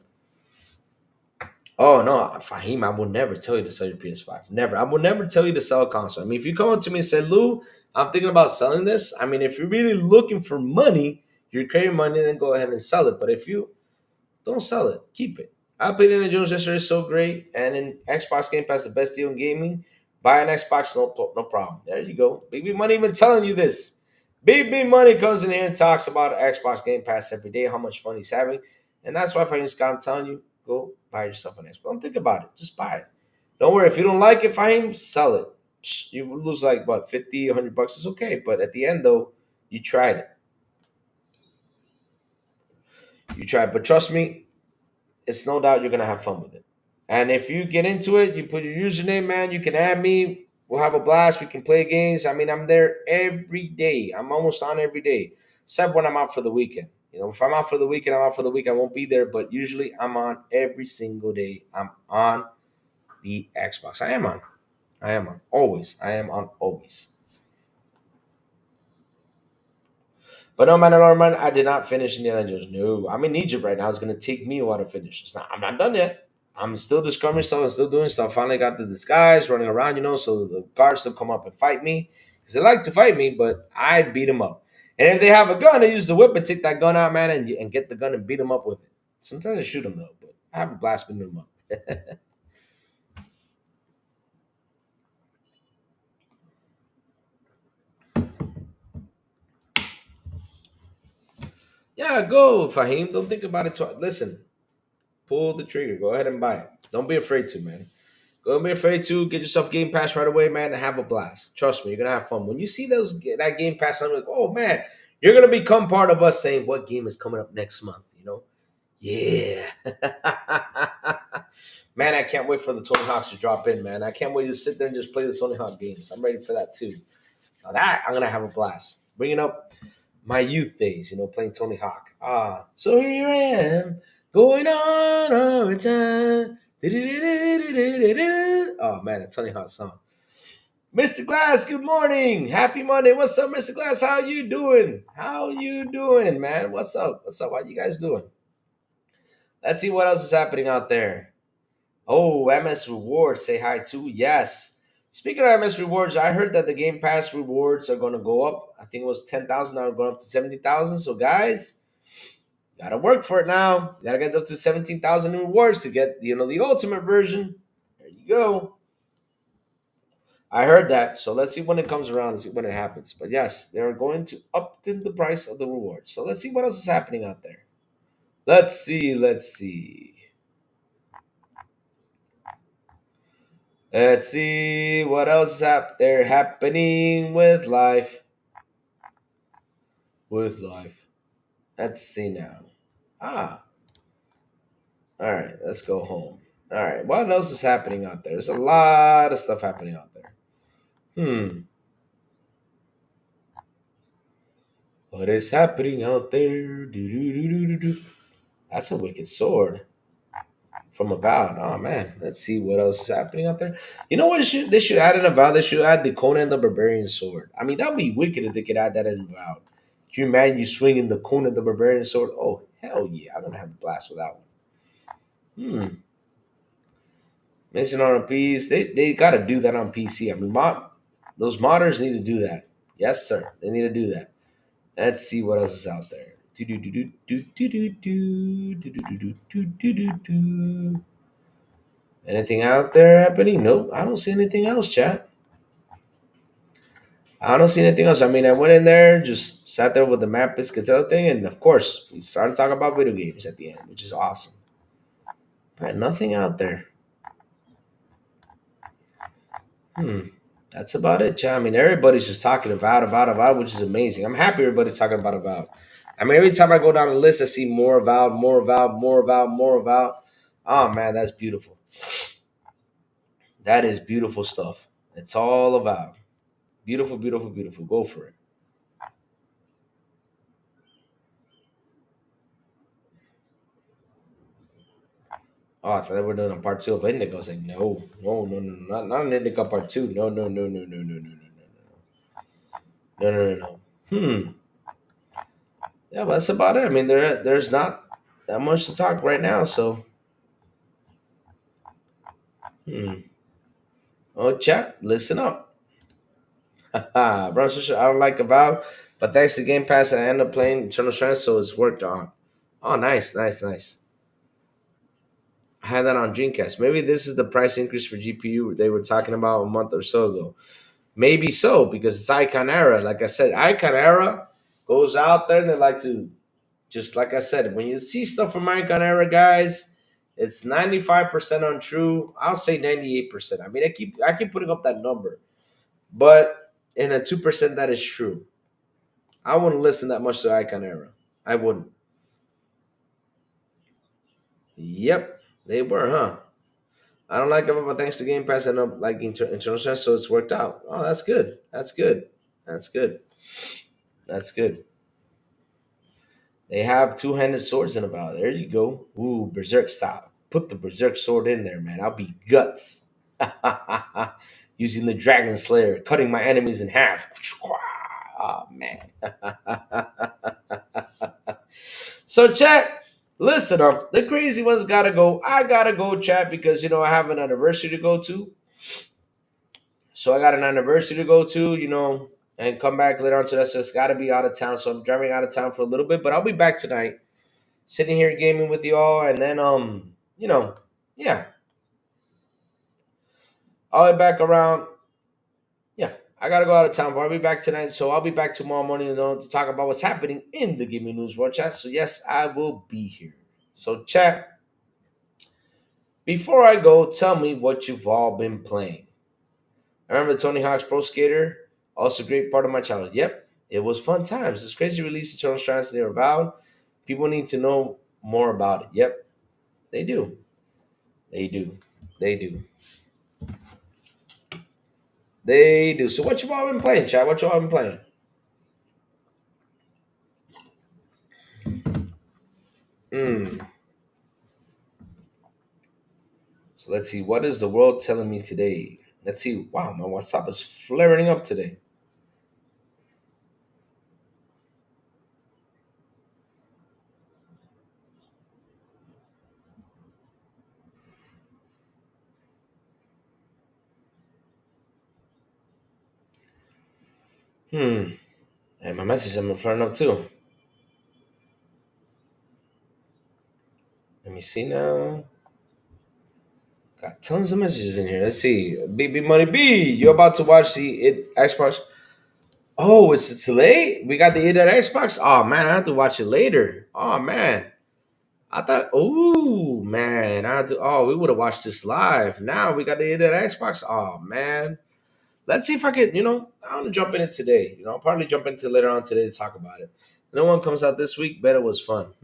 Oh no, Fahim, I will never tell you to sell your PS5. Never. I will never tell you to sell a console. I mean, if you come up to me and say, Lou, I'm thinking about selling this, I mean, if you're really looking for money, you're craving money, then go ahead and sell it. But if you don't sell it, keep it. I played Indiana Jones yesterday, so great. And in Xbox Game Pass, the best deal in gaming. Buy an Xbox, no problem. There you go. Big Big Money even telling you this. Big Money comes in here and talks about Xbox Game Pass every day, how much fun he's having. And that's why, Fahim Scott, I'm telling you, go buy yourself an Xbox. Don't think about it. Just buy it. Don't worry. If you don't like it, Fahim, sell it. You will lose like, what, 50, 100 bucks. It's okay. But at the end, though, you tried it. You tried. But trust me, it's no doubt you're gonna have fun with it. And if you get into it, you put your username, man. You can add me. We'll have a blast. We can play games. I mean, I'm there every day. I'm almost on every day, except when I'm out for the weekend. If I'm out for the weekend, I'm out for the week. I won't be there, but usually I'm on every single day. I'm on the Xbox. I am on. I am on always. I am on always. But no, man, I did not finish Indiana Jones. No, I'm in Egypt right now. It's gonna take me a while to finish. I'm not done yet. I'm still discovering stuff. I'm still doing stuff. Finally got the disguise running around, so the guards still come up and fight me because they like to fight me, but I beat them up. And if they have a gun, I use the whip and take that gun out, man, and get the gun and beat them up with it. Sometimes I shoot them though, but I have a blast beating them up. Yeah, go, Fahim. Don't think about it twice. Listen, pull the trigger. Go ahead and buy it. Don't be afraid to, man. Don't be afraid to get yourself Game Pass right away, man, and have a blast. Trust me, you're gonna have fun. When you see that Game Pass, I'm like, oh man, you're gonna become part of us saying what game is coming up next month. Yeah. Man, I can't wait for the Tony Hawks to drop in, man. I can't wait to sit there and just play the Tony Hawk games. I'm ready for that too. Now that I'm gonna have a blast. Bringing up my youth days, playing Tony Hawk. So here I am, going on over time. Oh man, a Tony Hawk song. Mr. Glass, good morning. Happy Monday. What's up, Mr. Glass? How you doing? How you doing, man? What's up? What's up? How you guys doing? Let's see what else is happening out there. Oh, MS Rewards, say hi too. Yes. Speaking of MS Rewards, I heard that the Game Pass rewards are going to go up. I think it was 10,000, now going up to 70,000. So, guys, gotta work for it now. Gotta get up to 17,000 rewards to get, the ultimate version. There you go. I heard that. So, let's see when it comes around and see when it happens. But yes, they're going to up the price of the rewards. So, let's see what else is happening out there. Let's see. Let's see. Let's see what else is there happening with life. With life. Let's see now. All right. Let's go home. All right. What else is happening out there? There's a lot of stuff happening out there. What is happening out there? Do. That's a wicked sword from Avowed. Oh man, let's see what else is happening out there. You know what? They should add in Avowed. They should add the Conan the Barbarian sword. I mean, that'd be wicked if they could add that in Avowed. Can you imagine you swinging the Conan the Barbarian sword? Oh hell yeah! I'm gonna have a blast with that one. Missing on a piece. They got to do that on PC. I mean, those modders need to do that. Yes, sir. They need to do that. Let's see what else is out there. Anything out there happening? Nope. I don't see anything else, chat. I don't see anything else. I mean, I went in there, just sat there with the map Piscatella thing, and of course, we started talking about video games at the end, which is awesome. But nothing out there. That's about it, chat. I mean, everybody's just talking about, which is amazing. I'm happy everybody's talking about. I mean, every time I go down the list, I see more about, more about, more about, more about. Oh man, that's beautiful. That is beautiful stuff. It's all about beautiful, beautiful, beautiful. Go for it. Oh, I thought they were doing a part two of Indica. I was like, no, no, no, no, not an Indica part two. No, no, no, no, no, no, no, no, no, no, no, no. Yeah, but that's about it. I mean, there's not that much to talk right now. So, oh, chat, listen up. Bro, I don't like Avowed, but thanks to Game Pass, I end up playing Eternal Strength, so it's worked on. Oh, nice, nice, nice. I had that on Dreamcast. Maybe this is the price increase for GPU they were talking about a month or so ago. Maybe so, because it's Icon Era. Like I said, Icon Era goes out there and they like to, just like I said, when you see stuff from Icon Era, guys, it's 95% untrue. I'll say 98%. I mean, I keep putting up that number. But in a 2% that is true. I wouldn't listen that much to Icon Era. I wouldn't. Yep, they were, huh? I don't like it, but thanks to Game Pass, I end up liking Internal Strength, so it's worked out. Oh, that's good. That's good. That's good. That's good. They have two-handed swords in about. There you go. Ooh, Berserk style. Put the Berserk sword in there, man. I'll be guts. Using the Dragon Slayer, cutting my enemies in half. Oh man. So chat, listen up. The crazy ones gotta go. I gotta go, chat, because I have an anniversary to go to. So I got an anniversary to go to, and come back later on to that. So it's gotta be out of town. So I'm driving out of town for a little bit, but I'll be back tonight, sitting here gaming with you all, and then yeah, I'll be back around. Yeah, I gotta go out of town, but I'll be back tonight. So I'll be back tomorrow morning to talk about what's happening in the gaming news world, chat. So yes, I will be here. So chat, before I go, tell me what you've all been playing. I remember Tony Hawk's Pro Skater, also a great part of my childhood. Yep, it was fun times. It's crazy release Eternal Strands they were about. People need to know more about it. Yep, they do. They do. They do. They do. So what you all been playing, chat? What you all been playing? Hmm. So let's see. What is the world telling me today? Let's see. Wow, my WhatsApp is flaring up today. Hmm. And my message I'm flaring up too. Let me see now. Got tons of messages in here. Let's see. BB Money B, you're about to watch the Xbox. Oh, it's late? We got the it at Xbox? Oh man, I have to watch it later. Oh man. I thought, oh man, I had to. Oh, we would have watched this live. Now we got the it at Xbox. Oh man. Let's see if I could, I want to jump in it today. I'll probably jump into it later on today to talk about it. No one comes out this week. Bet it was fun.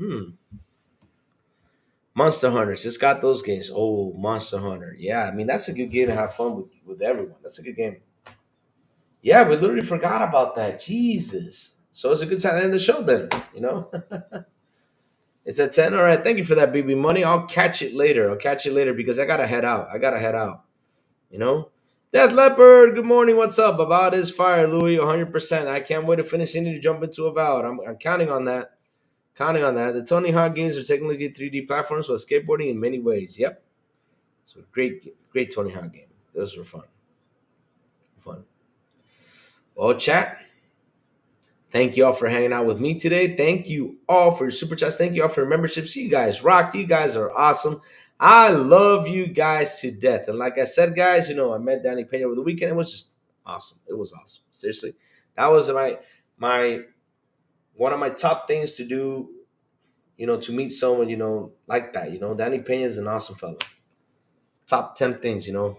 Monster Hunters. Just got those games. Oh, Monster Hunter. Yeah, I mean, that's a good game to have fun with everyone. That's a good game. Yeah, we literally forgot about that. Jesus. So it's a good time to end the show then, It's at 10. All right. Thank you for that, BB Money. I'll catch it later. I'll catch it later because I got to head out. You know? Death Leopard, good morning. What's up? Avowed is fire, Louis, 100%. I can't wait to finish. I need to jump into Avowed. I'm counting on that. Counting on that. The Tony Hawk games are technically 3D platforms with skateboarding in many ways. Yep. So great Tony Hawk game. Those were fun. Fun. Well, chat. Thank you all for hanging out with me today. Thank you all for your super chats. Thank you all for your memberships. You guys rock. You guys are awesome. I love you guys to death. And like I said, guys, I met Danny Pena over the weekend. It was just awesome. It was awesome. Seriously. That was my one of my top things to do, to meet someone, like that. Danny Pena is an awesome fellow. Top 10 things, Damn,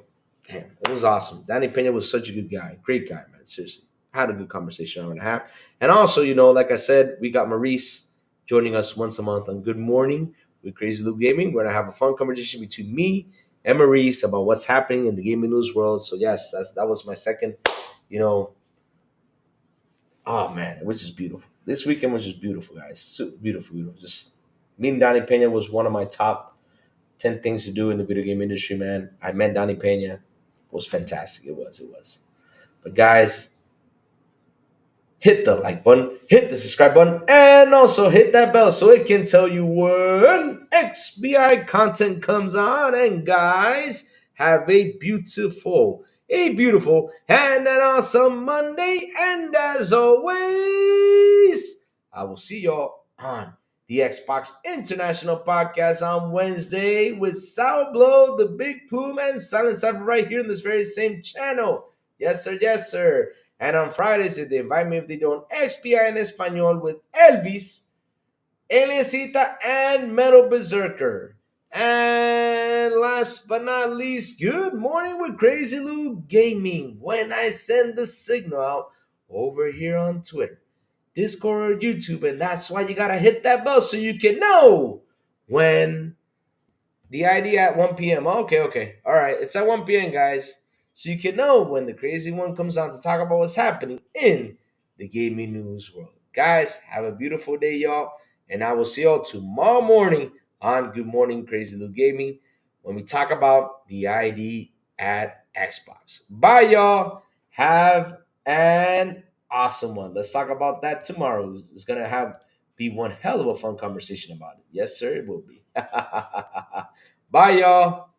it was awesome. Danny Pena was such a good guy. Great guy, man. Seriously. Had a good conversation, hour and a half. And also, like I said, we got Maurice joining us once a month on Good Morning with Crazy Luke Gaming. We're going to have a fun conversation between me and Maurice about what's happening in the gaming news world. So, yes, that was my second, oh, man, it was just beautiful. This weekend was just beautiful, guys. So beautiful, beautiful. Just meeting Danny Pena was one of my top 10 things to do in the video game industry, man. I met Danny Pena. It was fantastic. It was. But, guys, hit the like button, hit the subscribe button, and also hit that bell so it can tell you when XBI content comes on. And guys, have a beautiful, and an awesome Monday. And as always, I will see y'all on the Xbox International Podcast on Wednesday with Sourblow, the Big Plume, and Silent Cypher right here in this very same channel. Yes, sir. Yes, sir. And on Fridays, if they invite me, if they don't, XPI en Español with Elvis, Aliasita, and Metal Berserker. And last but not least, good morning with Crazy Lou Gaming. When I send the signal out over here on Twitter, Discord, or YouTube, and that's why you gotta hit that bell so you can know when the ID at 1 p.m. Okay. All right, it's at 1 p.m., guys. So you can know when the crazy one comes on to talk about what's happening in the gaming news world. Guys, have a beautiful day, y'all. And I will see y'all tomorrow morning on Good Morning Crazy Lou Gaming when we talk about the ID at Xbox. Bye, y'all. Have an awesome one. Let's talk about that tomorrow. It's going to be one hell of a fun conversation about it. Yes, sir, it will be. Bye, y'all.